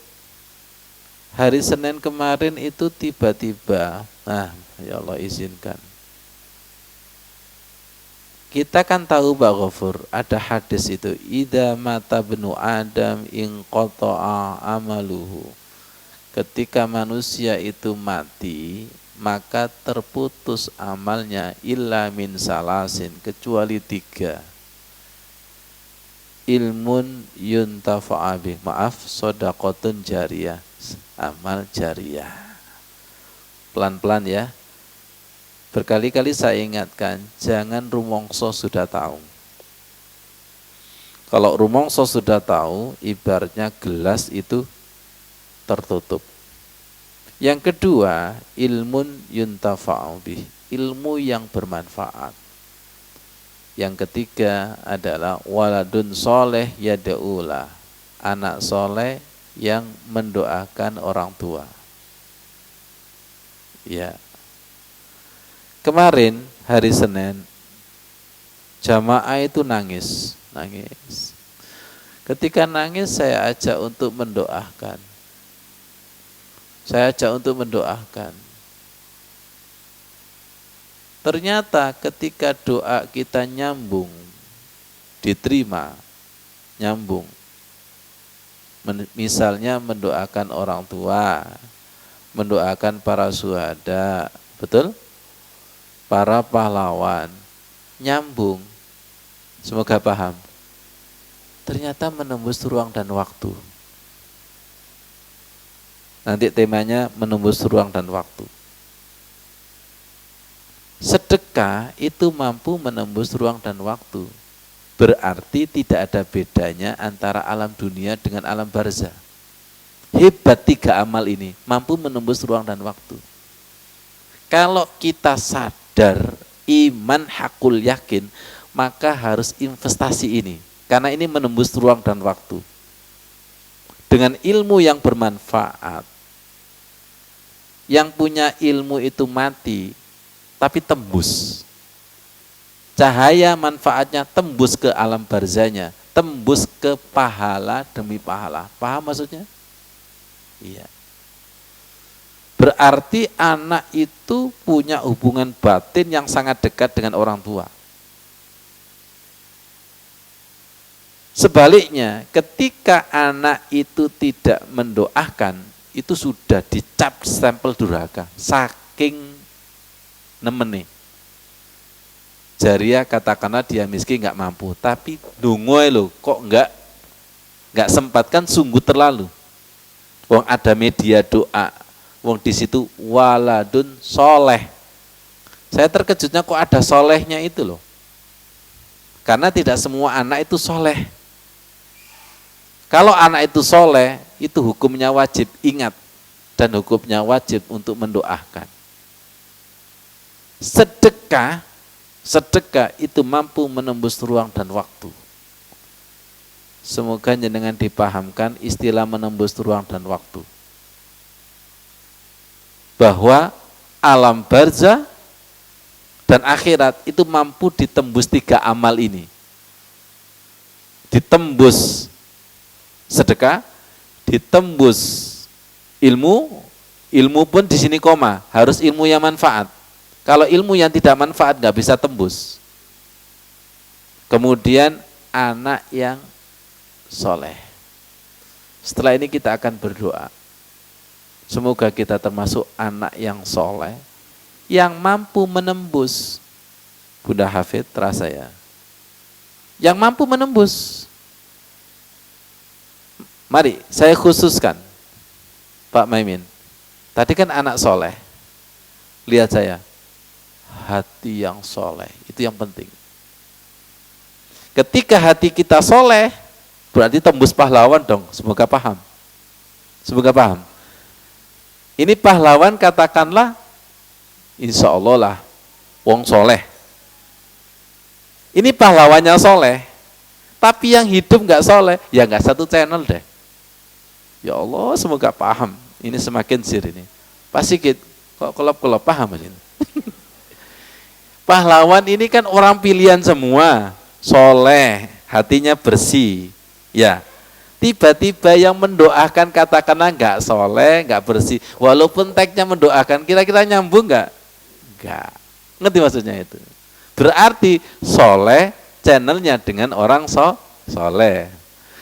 Hari Senin kemarin itu tiba-tiba, ya Allah izinkan. Kita kan tahu Pak Ghafur, ada hadis itu, idza mata benu Adam in qata'a amaluhu. Ketika manusia itu mati, maka terputus amalnya illa min salasin, kecuali 3. Ilmun yuntafa'a bih, shadaqatun jariyah, amal jariyah. Pelan-pelan ya. Berkali-kali saya ingatkan, jangan rumongso sudah tahu. Kalau rumongso sudah tahu, ibaratnya gelas itu tertutup. Yang kedua, ilmun yuntafa'u bih, ilmu yang bermanfaat. Yang ketiga adalah waladun soleh yada'ula, anak soleh yang mendoakan orang tua. Ya. Kemarin hari Senin jamaah itu nangis. Ketika nangis saya ajak untuk mendoakan. Ternyata ketika doa kita nyambung, diterima, nyambung. Misalnya mendoakan orang tua, mendoakan para syuhada, betul? Para pahlawan, nyambung. Semoga paham. Ternyata menembus ruang dan waktu. Nanti temanya menembus ruang dan waktu. Sedekah itu mampu menembus ruang dan waktu. Berarti tidak ada bedanya antara alam dunia dengan alam barzah. Hebat 3 amal ini, mampu menembus ruang dan waktu. Kalau kita sadar, iman hakul yakin, maka harus investasi ini. Karena ini menembus ruang dan waktu. Dengan ilmu yang bermanfaat, yang punya ilmu itu mati, tapi tembus. Cahaya manfaatnya tembus ke alam barzahnya, tembus ke pahala demi pahala. Paham maksudnya? Iya. Berarti anak itu punya hubungan batin yang sangat dekat dengan orang tua. Sebaliknya, ketika anak itu tidak mendoakan, itu sudah dicap stempel durhaka, saking nemene. Jariah katakanlah dia miskin nggak mampu, tapi dungoy lo kok nggak sempat, kan sungguh terlalu. Wong ada media doa, wong di situ waladun soleh. Saya terkejutnya kok ada solehnya itu loh, karena tidak semua anak itu soleh. Kalau anak itu soleh, itu hukumnya wajib, ingat, dan hukumnya wajib untuk mendoakan. Sedekah itu mampu menembus ruang dan waktu. Semoga jenengan dipahamkan istilah menembus ruang dan waktu. Bahwa alam barzah dan akhirat itu mampu ditembus 3 amal ini. Ditembus sedekah, ditembus ilmu pun di sini koma, harus ilmu yang manfaat. Kalau ilmu yang tidak manfaat nggak bisa tembus. Kemudian anak yang soleh. Setelah ini kita akan berdoa. Semoga kita termasuk anak yang soleh, yang mampu menembus. Bunda Hafid terasa ya? Yang mampu menembus. Mari saya khususkan, Pak Maimin. Tadi kan anak soleh. Lihat saya. Hati yang soleh, itu yang penting. Ketika hati kita soleh, berarti tembus pahlawan dong. Semoga paham. Semoga paham. Ini pahlawan katakanlah, insya Allah lah, wong soleh. Ini pahlawannya soleh, tapi yang hidup nggak soleh, ya nggak satu channel deh. Ya Allah, semoga paham. Ini semakin sir ini. Pasti kok kelop-kelop paham ini. Pahlawan ini kan orang pilihan semua, soleh, hatinya bersih, ya. Tiba-tiba yang mendoakan katakanlah nggak soleh, nggak bersih, walaupun teksnya mendoakan, kira-kira nyambung nggak? Nggak. Ngerti maksudnya itu? Berarti soleh channelnya dengan orang soleh,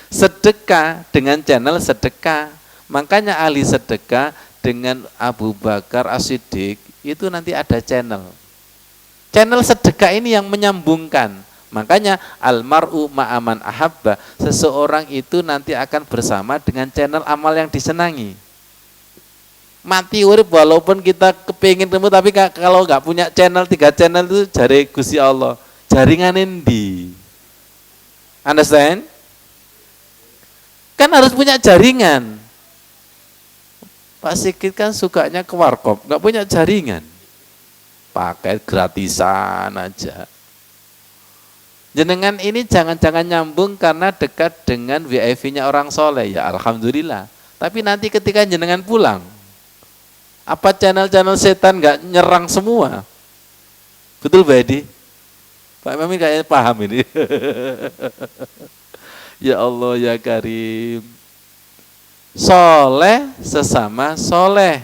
sedekah dengan channel sedekah. Makanya ahli sedekah dengan Abu Bakar As-Siddiq itu nanti ada channel. Channel sedekah ini yang menyambungkan. Makanya almar'u ma'aman ahabba, seseorang itu nanti akan bersama dengan channel amal yang disenangi. Mati urip walaupun kita kepingin temu, tapi kalau nggak punya channel, 3 channel itu jari Gusti Allah, jaringan endi? Understand? Kan harus punya jaringan. Pak Sigit kan sukanya ke warkop, nggak punya jaringan. Pakai gratisan aja. Jenengan ini jangan-jangan nyambung karena dekat dengan VIP-nya orang soleh, ya alhamdulillah. Tapi nanti ketika jenengan pulang, apa channel-channel setan nggak nyerang semua? Betul Pak Edi? Pak Mami kayaknya paham ini. Ya Allah ya Karim. Soleh sesama soleh.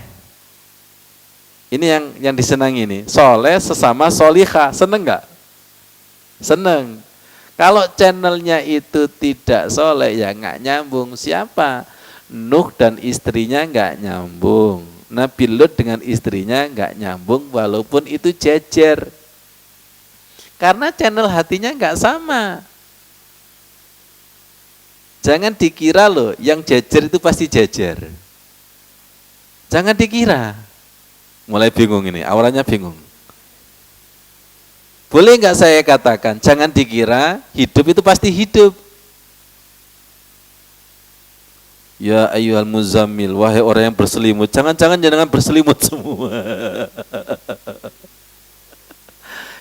Ini yang disenangi ini. Soleh sesama solihah. Seneng nggak? Seneng. Kalau channelnya itu tidak soleh, ya nggak nyambung. Siapa? Nuh dan istrinya nggak nyambung. Nabi Lut dengan istrinya nggak nyambung, walaupun itu jejer. Karena channel hatinya nggak sama. Jangan dikira loh, yang jejer itu pasti jejer. Jangan dikira. Mulai bingung ini, awalnya bingung. Boleh nggak saya katakan, jangan dikira hidup hidup itu pasti hidup. Ya ayyuhal muzammil, wahai orang yang berselimut, jangan-jangan berselimut semua.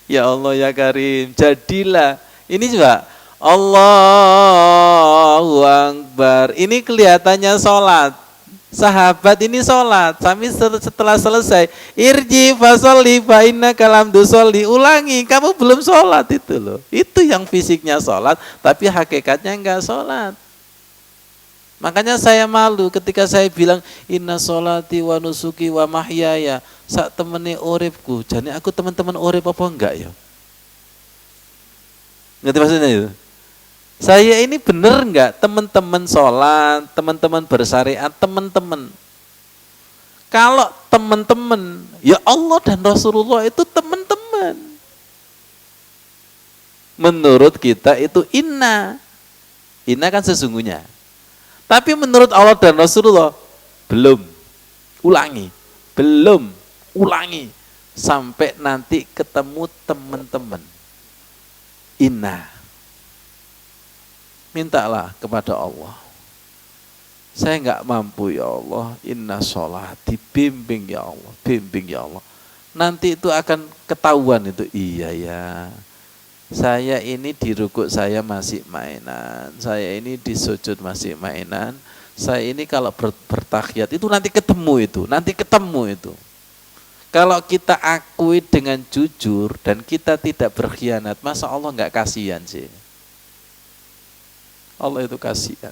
Ya Allah ya Karim, jadilah. Ini juga Allahu Akbar. Ini kelihatannya sholat. Sahabat ini sholat. Sampai setelah selesai, irji fasolli fa innaka lam tusolli. Ulangi, kamu belum sholat itu loh. Itu yang fisiknya sholat, tapi hakikatnya enggak sholat. Makanya saya malu ketika saya bilang inna sholati wa nusuki wa mahyaya sak temene uripku. Jadi aku teman-teman urip apa enggak ya? Ngerti maksudnya itu? Saya ini bener enggak teman-teman sholat, teman-teman bersyariat, teman-teman. Kalau teman-teman, ya Allah dan Rasulullah itu teman-teman. Menurut kita itu inna. Inna kan sesungguhnya. Tapi menurut Allah dan Rasulullah, belum. Ulangi. Belum. Ulangi. Sampai nanti ketemu teman-teman. Inna. Mintalah kepada Allah. Saya enggak mampu ya Allah. Inna sholati. Bimbing ya Allah. Bimbing ya Allah. Nanti itu akan ketahuan itu. Iya ya. Saya ini di rukuk saya masih mainan, saya ini di sujud masih mainan, saya ini kalau bertahiyat itu nanti ketemu itu. Kalau kita akui dengan jujur dan kita tidak berkhianat, masa Allah nggak kasihan sih? Allah itu kasihan.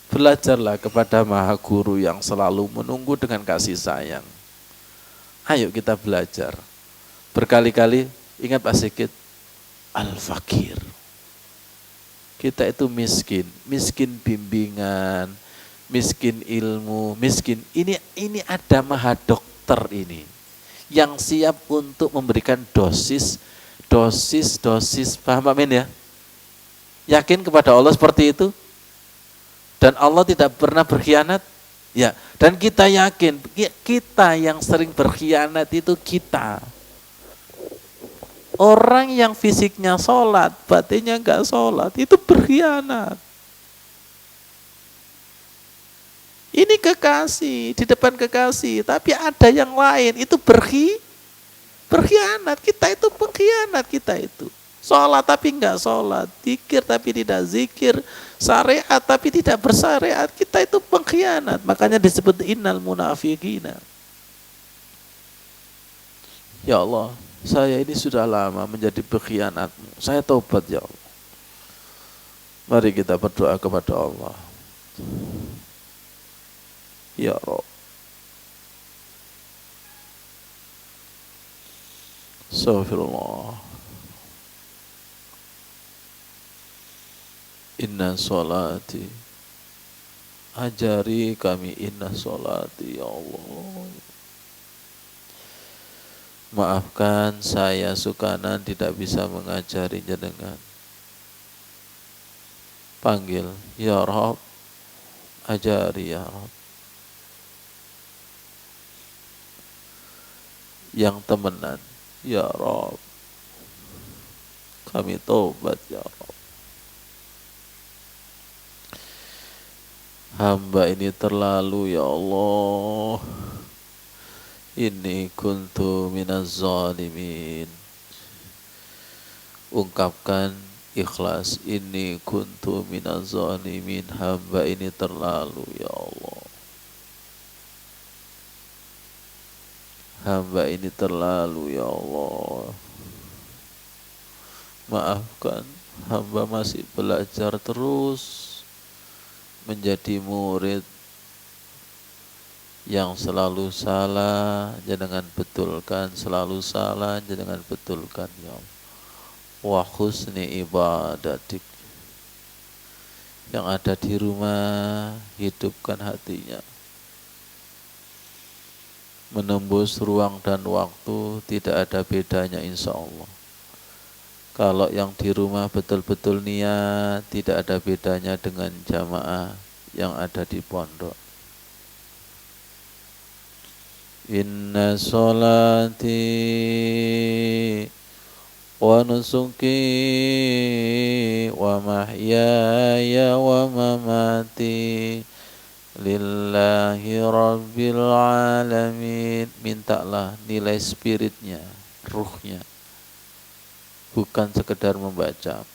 Belajarlah kepada Maha Guru yang selalu menunggu dengan kasih sayang. Ayo kita belajar. Berkali-kali ingat Pak Sigit, al-fakir. Kita itu miskin bimbingan, miskin ilmu, miskin. Ini ada Maha Dokter ini yang siap untuk memberikan dosis, paham amin ya? Yakin kepada Allah seperti itu? Dan Allah tidak pernah berkhianat? Ya, dan kita yakin, kita yang sering berkhianat itu kita. Orang yang fisiknya sholat, batinnya enggak sholat, itu berkhianat. Ini kekasih, di depan kekasih, tapi ada yang lain, itu berkhianat. Kita itu pengkhianat, kita itu. Sholat tapi enggak sholat, zikir tapi tidak zikir, syariat tapi tidak bersyariat, kita itu pengkhianat. Makanya disebut innal munafiqina. Ya Allah, saya ini sudah lama menjadi pengkhianatmu. Saya taubat ya Allah. Mari kita berdoa kepada Allah. Ya Rabb. Astagfirullah. Inna sholati. Ajari kami inna sholati ya Allah. Maafkan saya Sukanan tidak bisa mengajari jenengan. Panggil, ya Rabb, ajari ya Rabb. Yang temenan, ya Rabb. Kami taubat ya Rabb. Hamba ini terlalu ya Allah. Inni kuntu minaz zalimin. Ungkapkan ikhlas. Inni kuntu minaz zalimin. Hamba ini terlalu ya Allah. Hamba ini terlalu ya Allah. Maafkan. Hamba masih belajar terus menjadi murid yang selalu salah, jangan betulkan, selalu salah, jangan betulkan ya Allah. Wa husni ibadatik. Yang ada di rumah, hidupkan hatinya. Menembus ruang dan waktu tidak ada bedanya insya Allah. Kalau yang di rumah betul-betul niat, tidak ada bedanya dengan jamaah yang ada di pondok. Inna sholati wa nusuki wa mahyaya wa mamati lillahi rabbil alamin. Mintalah nilai spiritnya, ruhnya, bukan sekedar membaca.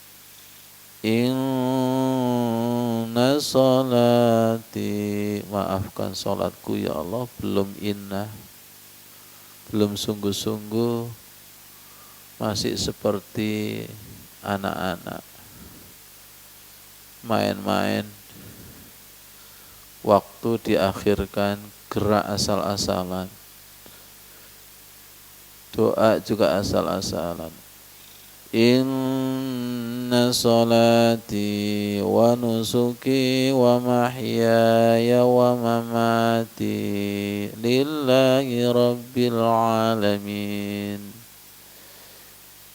Inna salati, maafkan salatku ya Allah, belum inna, belum sungguh-sungguh, masih seperti anak-anak main-main, waktu diakhirkan, gerak asal-asalan, doa juga asal-asalan. Inna salati wa nusuki wa mahyaya wa mamati lillahi rabbil alamin.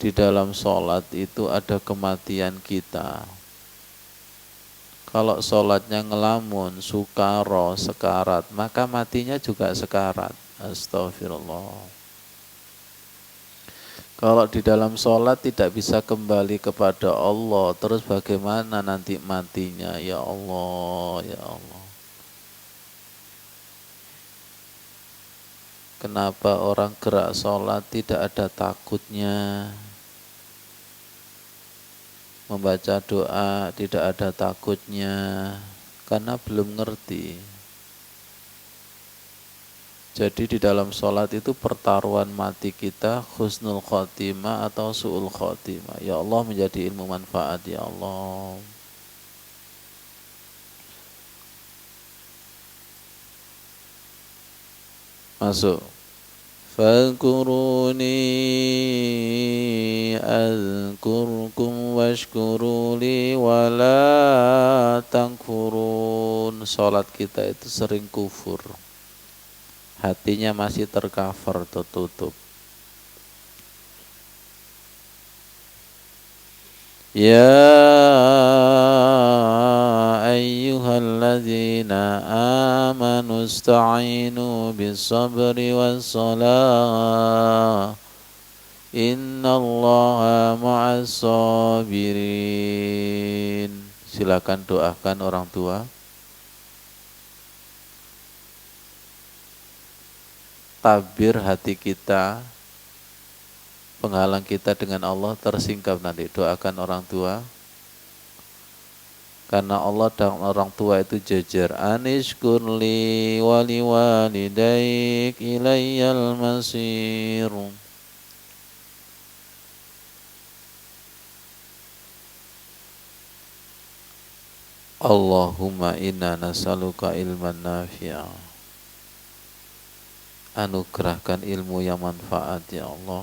Di dalam sholat itu ada kematian kita. Kalau sholatnya ngelamun, sukaro, sekarat, maka matinya juga sekarat. Astagfirullah. Kalau di dalam sholat tidak bisa kembali kepada Allah, terus bagaimana nanti matinya? Ya Allah, ya Allah. Kenapa orang gerak sholat tidak ada takutnya? Membaca doa tidak ada takutnya, karena belum ngerti. Jadi di dalam sholat itu pertaruhan mati kita, husnul khotimah atau su'ul khotimah. Ya Allah, menjadi ilmu manfaat ya Allah. Masuk. Fadhkuruni azkurkum washkuruli wala takfurun. Sholat kita itu sering kufur. Hatinya masih tercover, tertutup. Ya ayyuhalladzina amanu ista'inu bis-sabri was-salah. Innallaha ma'as-sabirin. Silakan doakan orang tua. Tabir hati kita, penghalang kita dengan Allah tersingkap nanti. Doakan orang tua, karena Allah dan orang tua itu jejer. Anishkurli wali walidaik ilayyal masir. Allahumma inna nas'aluka ilman nafi'a. Anugerahkan ilmu yang manfaat ya Allah,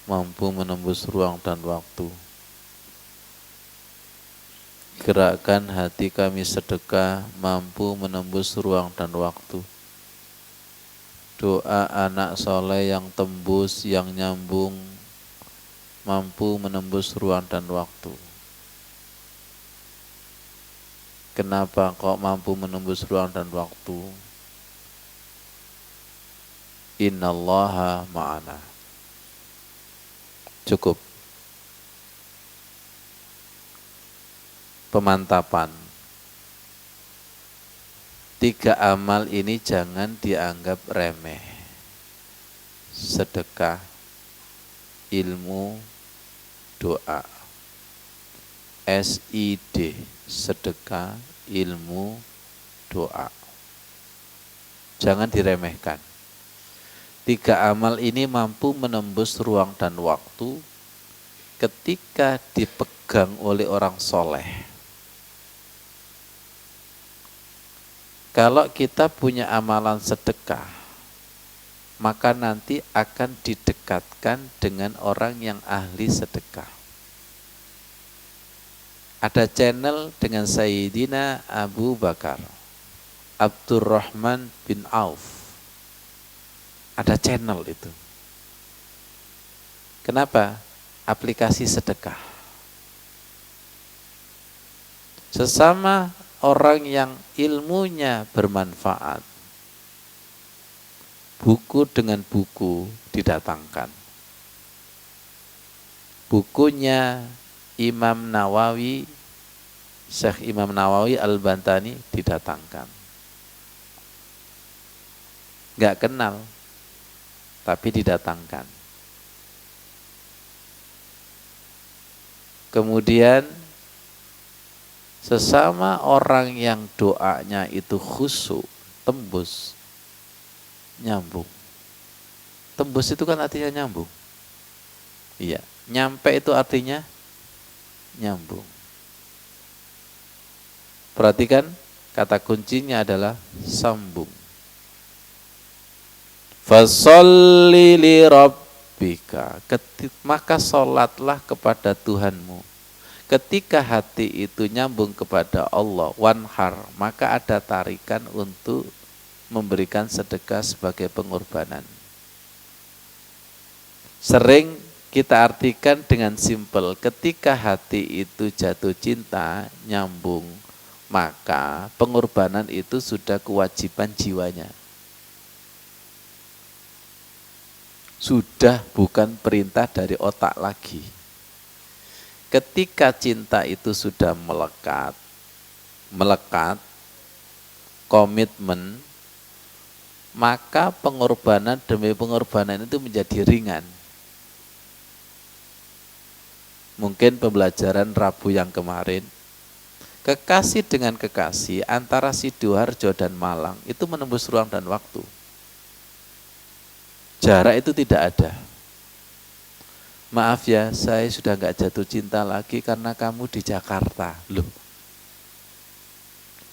mampu menembus ruang dan waktu. Gerakkan hati kami sedekah, mampu menembus ruang dan waktu. Doa anak soleh yang tembus, yang nyambung, mampu menembus ruang dan waktu. Kenapa kok mampu menembus ruang dan waktu? Innallaha ma'ana. Cukup. Pemantapan. 3 amal ini jangan dianggap remeh. Sedekah, ilmu, doa. SID, sedekah, ilmu, doa. Jangan diremehkan. 3 amal ini mampu menembus ruang dan waktu ketika dipegang oleh orang soleh. Kalau kita punya amalan sedekah, maka nanti akan didekatkan dengan orang yang ahli sedekah. Ada channel dengan Sayyidina Abu Bakar, Abdurrahman bin Auf. Ada channel itu. Kenapa? Aplikasi sedekah. Sesama orang yang ilmunya bermanfaat, buku dengan buku didatangkan. bukunya Imam Nawawi, Syekh Imam Nawawi Al-Bantani didatangkan. Nggak kenal, tapi didatangkan. Kemudian sesama orang yang doanya itu khusyuk, tembus, nyambung. Tembus itu kan artinya nyambung. Iya, nyampe itu artinya nyambung. Perhatikan kata kuncinya adalah sambung. Fasholli li rabbika, maka sholatlah kepada Tuhanmu. Ketika hati itu nyambung kepada Allah, wanhar, maka ada tarikan untuk memberikan sedekah sebagai pengorbanan. Sering kita artikan dengan simpel, ketika hati itu jatuh cinta, nyambung, maka pengorbanan itu sudah kewajiban jiwanya. Sudah bukan perintah dari otak lagi. Ketika cinta itu sudah melekat, komitmen, maka pengorbanan demi pengorbanan itu menjadi ringan. Mungkin pembelajaran Rabu yang kemarin, kekasih dengan kekasih antara Sidoarjo dan Malang itu menembus ruang dan waktu. Jarak itu tidak ada. Maaf ya, saya sudah nggak jatuh cinta lagi karena kamu di Jakarta. Loh,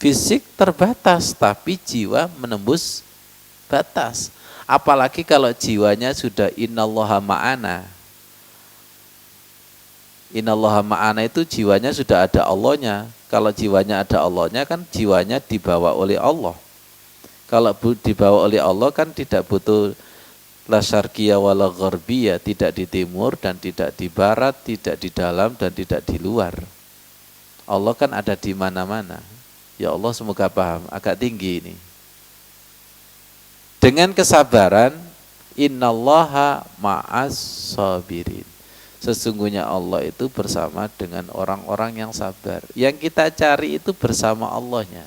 fisik terbatas, tapi jiwa menembus batas. Apalagi kalau jiwanya sudah innallaha ma'ana. Innallaha ma'ana itu jiwanya sudah ada Allahnya. Kalau jiwanya ada Allahnya kan jiwanya dibawa oleh Allah. Kalau dibawa oleh Allah kan tidak butuh la syarqiyya wala gharbiyya, tidak di timur dan tidak di barat, tidak di dalam dan tidak di luar. Allah kan ada di mana-mana. Ya Allah, semoga paham, agak tinggi ini. Dengan kesabaran, innallaha ma'as sabirin. Sesungguhnya Allah itu bersama dengan orang-orang yang sabar. Yang kita cari itu bersama Allahnya.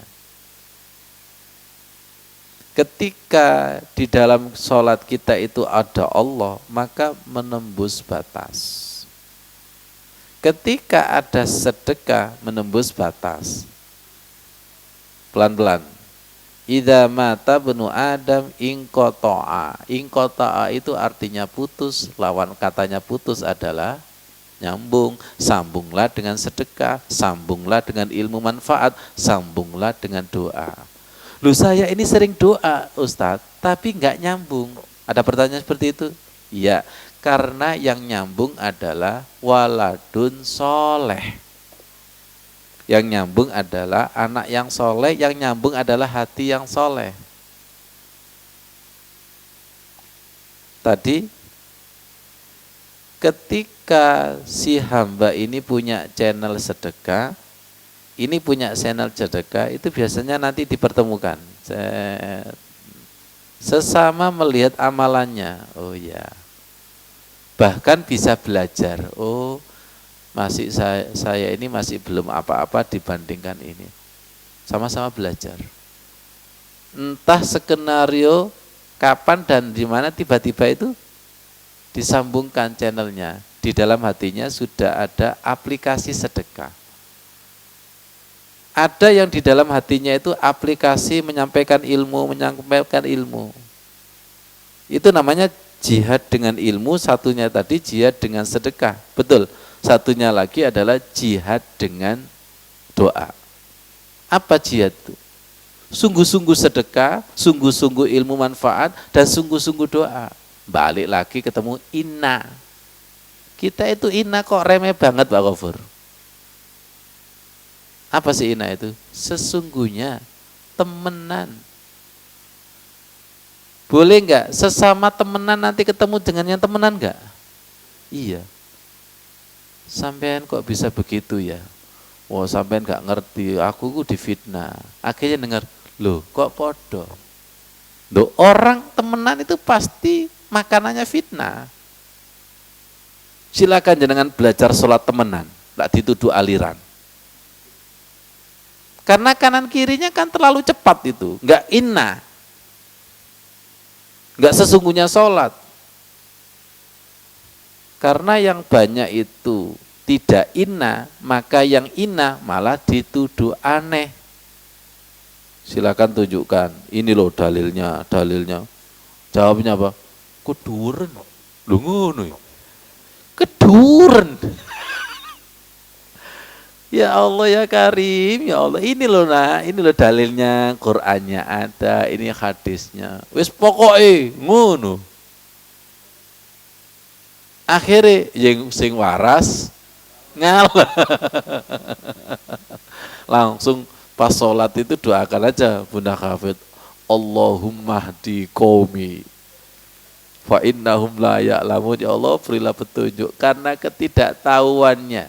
Ketika di dalam sholat kita itu ada Allah, maka menembus batas. Ketika ada sedekah, menembus batas. Pelan-pelan. Idza mata benu Adam inqata'a. Inqata'a itu artinya putus, lawan katanya putus adalah nyambung. Sambunglah dengan sedekah, sambunglah dengan ilmu manfaat, sambunglah dengan doa. Loh, saya ini sering doa Ustadz, tapi nggak nyambung. Ada pertanyaan seperti itu? Iya, karena yang nyambung adalah waladun soleh. Yang nyambung adalah anak yang soleh, yang nyambung adalah hati yang soleh. Tadi ketika si hamba ini punya channel sedekah, ini punya channel sedekah, itu biasanya nanti dipertemukan. Sesama melihat amalannya, oh ya. Bahkan bisa belajar, oh masih saya ini masih belum apa-apa dibandingkan ini. Sama-sama belajar. Entah skenario kapan dan di mana tiba-tiba itu disambungkan channelnya. Di dalam hatinya sudah ada aplikasi sedekah. Ada yang di dalam hatinya itu aplikasi menyampaikan ilmu. Itu namanya jihad dengan ilmu, satunya tadi jihad dengan sedekah. Betul, satunya lagi adalah jihad dengan doa. Apa jihad itu? Sungguh-sungguh sedekah, sungguh-sungguh ilmu manfaat, dan sungguh-sungguh doa. Balik lagi ketemu inna. Kita itu inna kok remeh banget Pak Gofur. Apa sih inna itu? Sesungguhnya, temenan. Boleh enggak sesama temenan nanti ketemu dengan yang temenan enggak? Iya. Sampean kok bisa begitu ya? Wah, sampean enggak ngerti, aku difitnah. Akhirnya dengar, loh kok podo? Loh, orang temenan itu pasti makanannya fitnah. Silakan jenengan belajar sholat temenan, tak dituduh aliran. Karena kanan kirinya kan terlalu cepat itu, nggak inna, nggak sesungguhnya sholat. Karena yang banyak itu tidak inna, maka yang inna malah dituduh aneh. Silakan tunjukkan, ini loh dalilnya. Jawabnya apa? Keduren. Lho ngono. Keduren. Ya Allah ya Karim, ya Allah. Ini loh nak, ini loh dalilnya, Qur'annya ada, ini hadisnya. Wis pokoknya ngono. Akhirnya yang sing waras ngalah. Langsung pas sholat itu doakan aja Bunda Hafid, Allahumma hdi qaumi fa innahum la ya'lamun. Ya Allah berilah petunjuk karena ketidaktahuannya.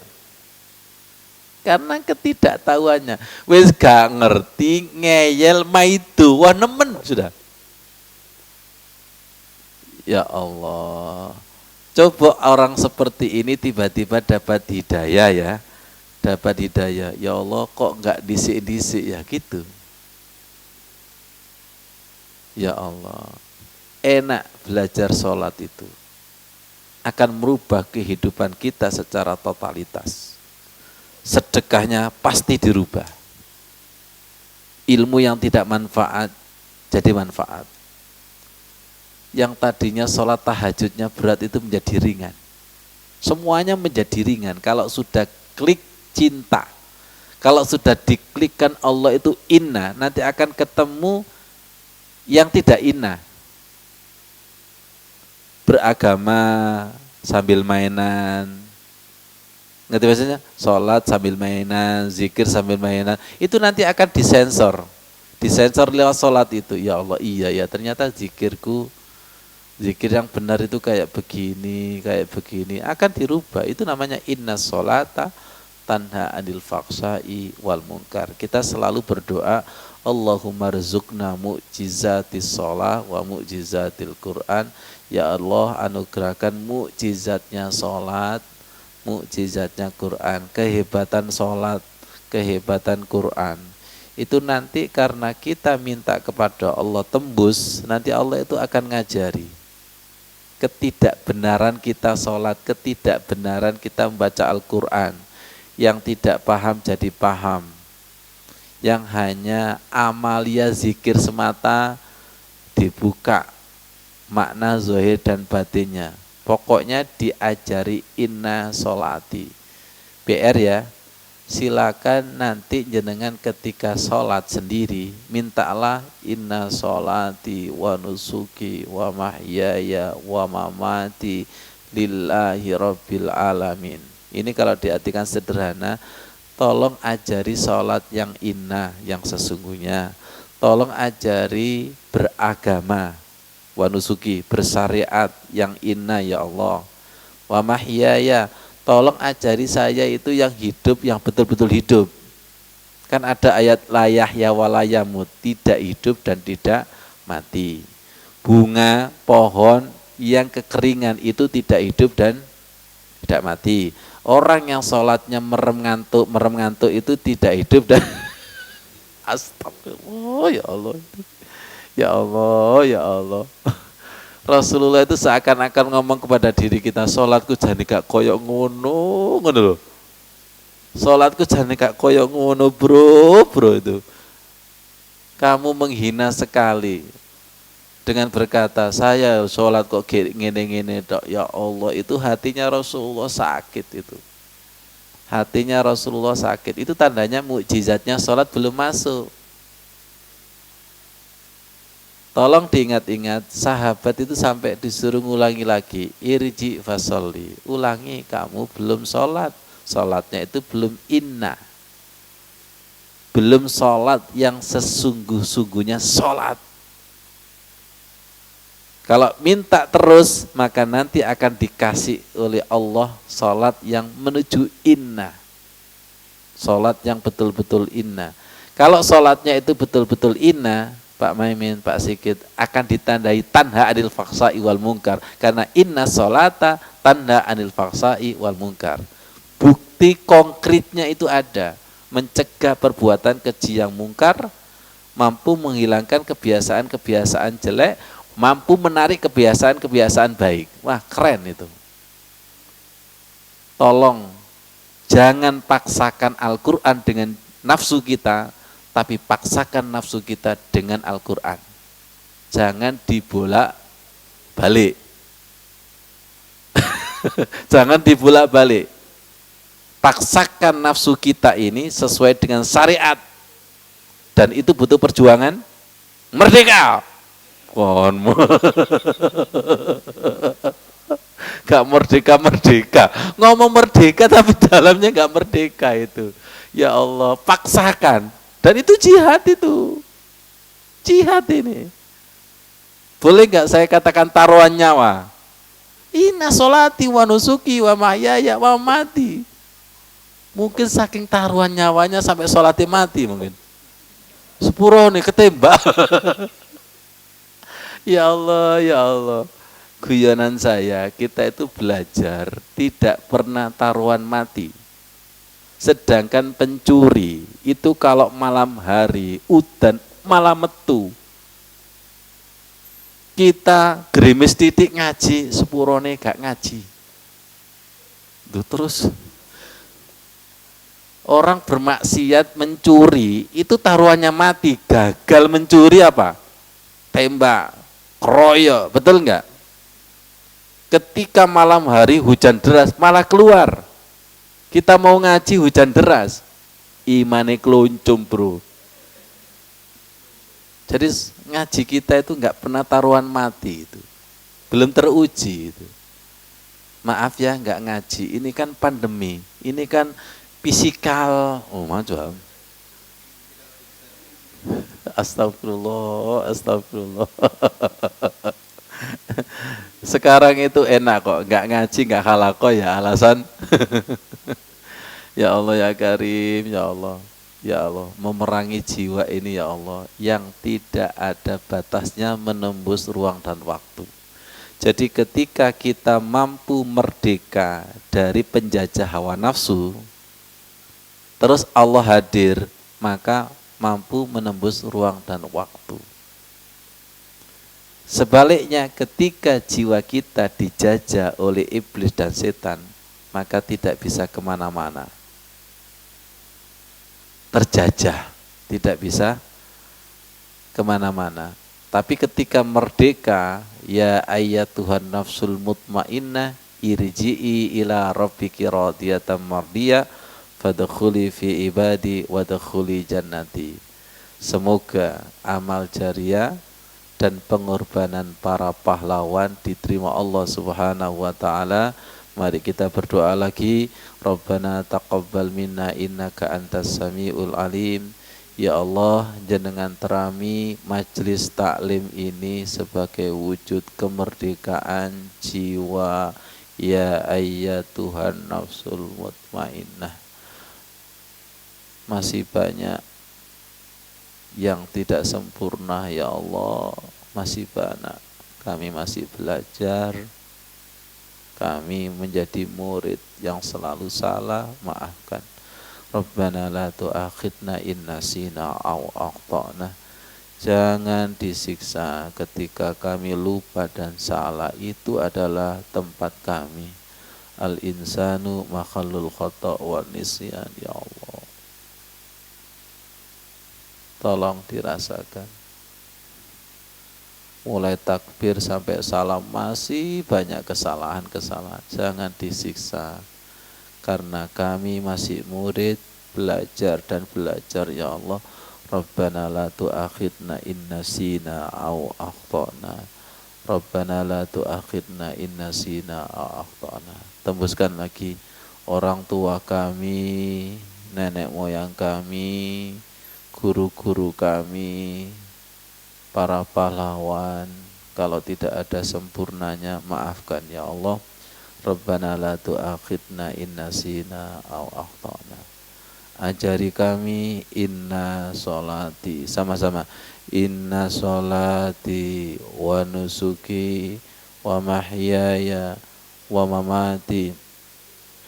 Karena ketidaktahuannya. Wis gak ngerti ngeyel maidu wah nemen sudah. Ya Allah. Coba orang seperti ini tiba-tiba dapat hidayah ya. Dapat hidayah. Ya Allah kok enggak disik-disik ya gitu. Ya Allah. Enak belajar sholat itu. Akan merubah kehidupan kita secara totalitas. Sedekahnya pasti dirubah. Ilmu yang tidak manfaat jadi manfaat. Yang tadinya sholat tahajudnya berat itu menjadi ringan. Semuanya menjadi ringan kalau sudah klik cinta. Kalau sudah diklikkan Allah itu inna, nanti akan ketemu yang tidak inna. Beragama sambil mainan. Ngerti maksudnya? Sholat sambil mainan, zikir sambil mainan. Itu nanti akan disensor. Disensor lewat sholat itu. Ya Allah iya ya ternyata zikirku, zikir yang benar itu kayak begini. Akan dirubah. Itu namanya inna sholata tanha anil fahsai wal munkar. Kita selalu berdoa, Allahumma rizukna mu'jizatis sholah wa mu'jizatil Qur'an. Ya Allah anugerahkan mu'jizatnya sholat, mu'jizatnya Quran, kehebatan sholat, kehebatan Quran. Itu nanti karena kita minta kepada Allah tembus, nanti Allah itu akan ngajari. Ketidakbenaran kita sholat, ketidakbenaran kita membaca Al-Quran. Yang tidak paham jadi paham. Yang hanya amalia zikir semata dibuka makna zahir dan batinnya. Pokoknya diajari inna sholati. PR ya, silakan nanti jenengan ketika sholat sendiri, mintalah inna sholati wa nusuki wa mahyaya wa mamati lillahi rabbil alamin. Ini kalau diartikan sederhana, tolong ajari sholat yang inna, yang sesungguhnya. Tolong ajari beragama, wa nusuki, bersyariat yang inna ya Allah. Wa mahyaya, tolong ajari saya itu yang hidup, yang betul-betul hidup. Kan ada ayat la yahya wa la yamut, tidak hidup dan tidak mati. Bunga, pohon yang kekeringan itu tidak hidup dan tidak mati. Orang yang sholatnya merem ngantuk itu tidak hidup dan astagfirullah ya Allah. Ya Allah, ya Allah. Rasulullah itu seakan-akan ngomong kepada diri kita, sholatku jane gak koyok ngono loh. Sholatku jane gak koyok ngono bro itu. Kamu menghina sekali dengan berkata, saya sholat kok ngene-ngene tok. Ya Allah, itu hatinya Rasulullah sakit itu. Hatinya Rasulullah sakit. Itu tandanya mukjizatnya sholat belum masuk. Tolong diingat-ingat, sahabat itu sampai disuruh ngulangi lagi, irji fasolli, ulangi, kamu belum sholat, sholatnya itu belum inna, belum sholat yang sesungguh-sungguhnya sholat. Kalau minta terus, maka nanti akan dikasih oleh Allah sholat yang menuju inna, sholat yang betul-betul inna. Kalau sholatnya itu betul-betul inna, Pak Maimin, Pak Sikit, akan ditandai tanha adil faksa iwal mungkar. Karena inna sholata tanha 'anil fahsai wal munkar. Bukti konkretnya itu ada, mencegah perbuatan keji yang mungkar, mampu menghilangkan kebiasaan-kebiasaan jelek, mampu menarik kebiasaan-kebiasaan baik. Wah, keren itu. Tolong jangan paksakan Al-Quran dengan nafsu kita, tapi paksakan nafsu kita dengan Al-Quran. Jangan dibolak-balik. Jangan dibolak-balik. Paksakan nafsu kita ini sesuai dengan syariat. Dan itu butuh perjuangan merdeka. Gak merdeka. Ngomong merdeka tapi dalamnya gak merdeka itu. Ya Allah, paksakan. Dan itu jihad itu. Jihad ini. Boleh gak saya katakan taruhan nyawa? Inna sholati wa nusuki wa mahyaya wa mati. Mungkin saking taruhan nyawanya sampai sholati mati mungkin. Sepuro nih ketembak. Ya Allah, ya Allah. Guyonan saya, kita itu belajar tidak pernah taruhan mati. Sedangkan pencuri itu kalau malam hari, udan, malam metu. Kita gerimis titik ngaji, sepurone gak ngaji. Terus orang bermaksiat mencuri itu taruhannya mati. Gagal mencuri apa? Tembak, keroyok, betul enggak? Ketika malam hari hujan deras malah keluar. Kita mau ngaji hujan deras, imane keluncum bro. Jadi ngaji kita itu enggak pernah taruhan mati itu. Belum teruji itu. Maaf ya enggak ngaji, ini kan pandemi, ini kan fisikal, macam. Astagfirullah, astagfirullah. Sekarang itu enak kok, nggak ngaji, nggak halaqah ya alasan. Ya Allah ya Karim, ya Allah, ya Allah, memerangi jiwa ini ya Allah, yang tidak ada batasnya menembus ruang dan waktu. Jadi ketika kita mampu merdeka dari penjajah hawa nafsu, terus Allah hadir, maka mampu menembus ruang dan waktu. Sebaliknya ketika jiwa kita dijajah oleh iblis dan setan, maka tidak bisa kemana-mana. Terjajah, tidak bisa kemana-mana. Tapi ketika merdeka, ya ayyatuhan nafsul mutmainnah, irji'i ila rabbiki radiyatan mardiyah, fadkhuli fi ibadi wadkhuli jannati. Semoga amal jariah dan pengorbanan para pahlawan diterima Allah Subhanahu wa taala. Mari kita berdoa lagi. Rabbana taqabbal minna innaka antas samiul alim. Ya Allah, jenengan terami majelis taklim ini sebagai wujud kemerdekaan jiwa. Ya ayyatuhan nafsul mutmainnah. Masih banyak yang tidak sempurna ya Allah, masih banyak. Kami masih belajar, kami menjadi murid yang selalu salah, maafkan. Rabbana la tu'akhidna in nasina aw akhtana. Jangan disiksa ketika kami lupa dan salah, itu adalah tempat kami. Al insanu makhallul khata' wa nisyan ya Allah. Tolong dirasakan. Mulai takbir sampai salam masih banyak kesalahan-kesalahan. Jangan disiksa. Karena kami masih murid, belajar dan belajar ya Allah. Rabbana la tu'akhidna in nasina aw akhtana. Rabbana la tu'akhidna in nasina aw akhtana. Tembuskan lagi. Orang tua kami, nenek moyang kami, guru-guru kami, para pahlawan, kalau tidak ada sempurnanya, maafkan ya Allah. Rabbana la tu'akhidna in nasina aw akhtana. Ajari kami inna sholati, sama-sama, inna sholati wa nusuki wa mahyaya wa mamati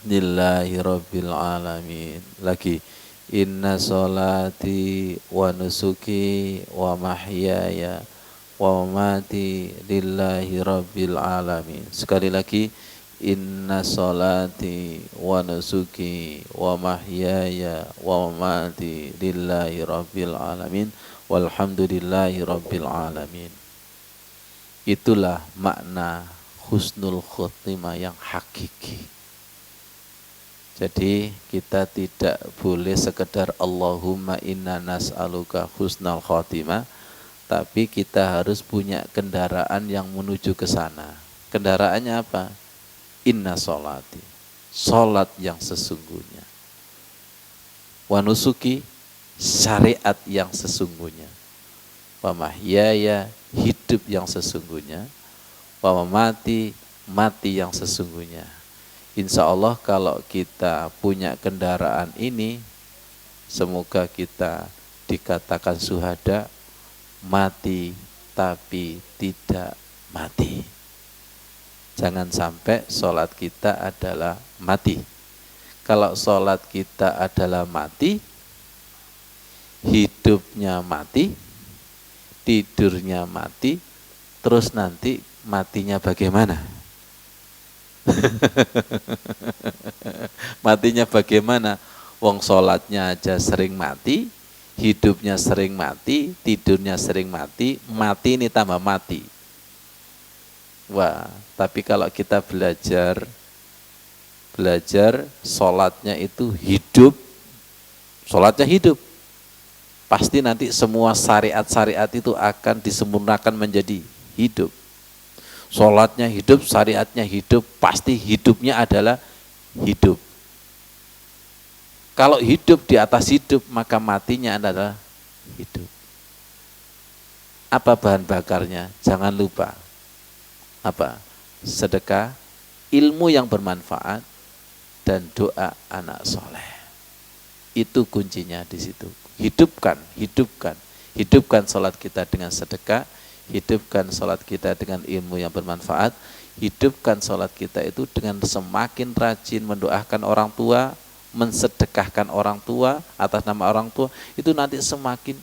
lillahi rabbil alamin. Lagi, inna sholati wa nusuki wa mahyaya wa mamati lillahi rabbil alamin. Sekali lagi, inna sholati wa nusuki wa mahyaya wa mamati lillahi rabbil alamin walhamdulillahi rabbil alamin. Itulah makna husnul khotimah yang hakiki. Jadi kita tidak boleh sekedar Allahumma inna nas'aluka husnul khotimah, tapi kita harus punya kendaraan yang menuju ke sana. Kendaraannya apa? Inna sholati, sholat yang sesungguhnya. Wa nusuki, syariat yang sesungguhnya. Wa mahyaya, hidup yang sesungguhnya. Wa mamati, mati yang sesungguhnya. Insya Allah kalau kita punya kendaraan ini, semoga kita dikatakan syuhada, mati tapi tidak mati. Jangan sampai sholat kita adalah mati. Kalau sholat kita adalah mati, hidupnya mati, tidurnya mati, terus nanti matinya bagaimana? Matinya bagaimana? Wong sholatnya aja sering mati, hidupnya sering mati, tidurnya sering mati, mati ini tambah mati. Wah, tapi kalau kita belajar sholatnya itu hidup, sholatnya hidup, pasti nanti semua syariat-syariat itu akan disempurnakan menjadi hidup. Sholatnya hidup, syariatnya hidup, pasti hidupnya adalah hidup. Kalau hidup di atas hidup, maka matinya adalah hidup. Apa bahan bakarnya? Jangan lupa. Apa? Sedekah, ilmu yang bermanfaat, dan doa anak soleh. Itu kuncinya di situ. Hidupkan sholat kita dengan sedekah, hidupkan sholat kita dengan ilmu yang bermanfaat, hidupkan sholat kita itu dengan semakin rajin mendoakan orang tua, mensedekahkan orang tua atas nama orang tua, itu nanti semakin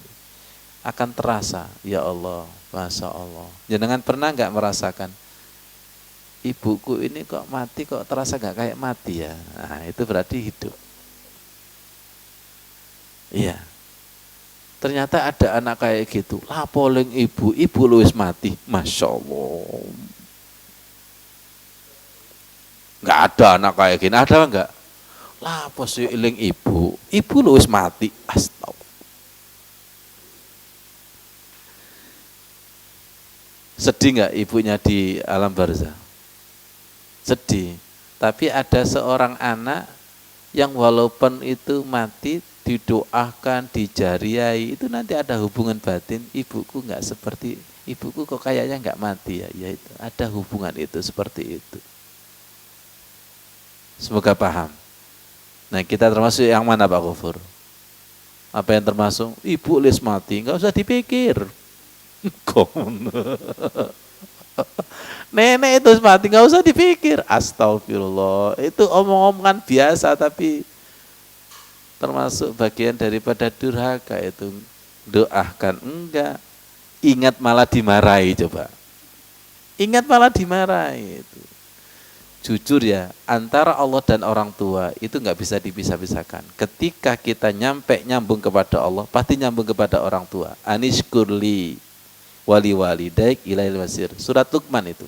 akan terasa. Ya Allah, Masya Allah. Jangan pernah nggak merasakan, ibuku ini kok mati kok terasa nggak kayak mati ya? Nah, itu berarti hidup. Iya. Ternyata ada anak kayak gitu. Lah poling ibu luwes mati. Masya Allah. Nggak ada anak kayak gini, ada enggak? Lah pos eling ibu luwes mati. Astagfirullah. Sedih nggak ibunya di alam barzah? Sedih. Tapi ada seorang anak yang walaupun itu mati, didoakan, dijariai, itu nanti ada hubungan batin. Ibuku nggak seperti, ibuku kok kayaknya nggak mati ya. Ya itu ada hubungan itu seperti itu. Semoga paham. Nah kita termasuk yang mana Pak Gofur? Apa yang termasuk? Ibu les mati, nggak usah dipikir. Nenek itu mati, nggak usah dipikir. Astagfirullah. Itu omong-omongan biasa tapi termasuk bagian daripada durhaka itu. Doakan enggak, ingat malah dimarahi. Coba ingat malah dimarahi itu. Jujur ya, antara Allah dan orang tua itu enggak bisa dipisah-pisahkan. Ketika kita nyambung kepada Allah, pasti nyambung kepada orang tua. Anishkurli wali walidaik ilail masir. Surat Luqman itu.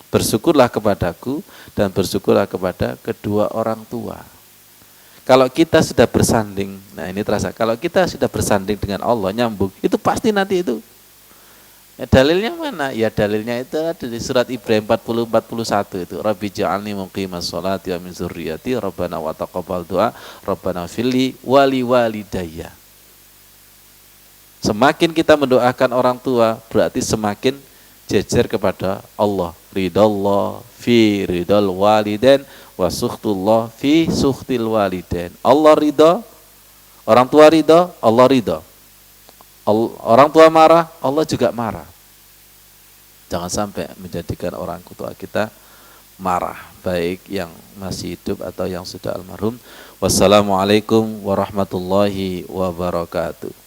Bersyukurlah kepadaku dan bersyukurlah kepada kedua orang tua. Kalau kita sudah bersanding, nah ini terasa, kalau kita sudah bersanding dengan Allah, nyambung, itu pasti nanti itu. Ya, dalilnya mana? Ya dalilnya itu ada di surat Ibrahim 40-41 itu. Rabbi ja'alni muqimas sholati wa min dzurriyyati, Rabbana wa taqabbal du'a, Rabbana filli wali walidayya. Semakin kita mendoakan orang tua, berarti semakin jejer kepada Allah. Ridallah fi ridal walidain wa sukhtullah fi sukhtil walidain. Allah ridha, orang tua ridha, Allah ridha. Orang tua marah, Allah juga marah. Jangan sampai menjadikan orang tua kita marah, baik yang masih hidup atau yang sudah almarhum. Wassalamualaikum warahmatullahi wabarakatuh.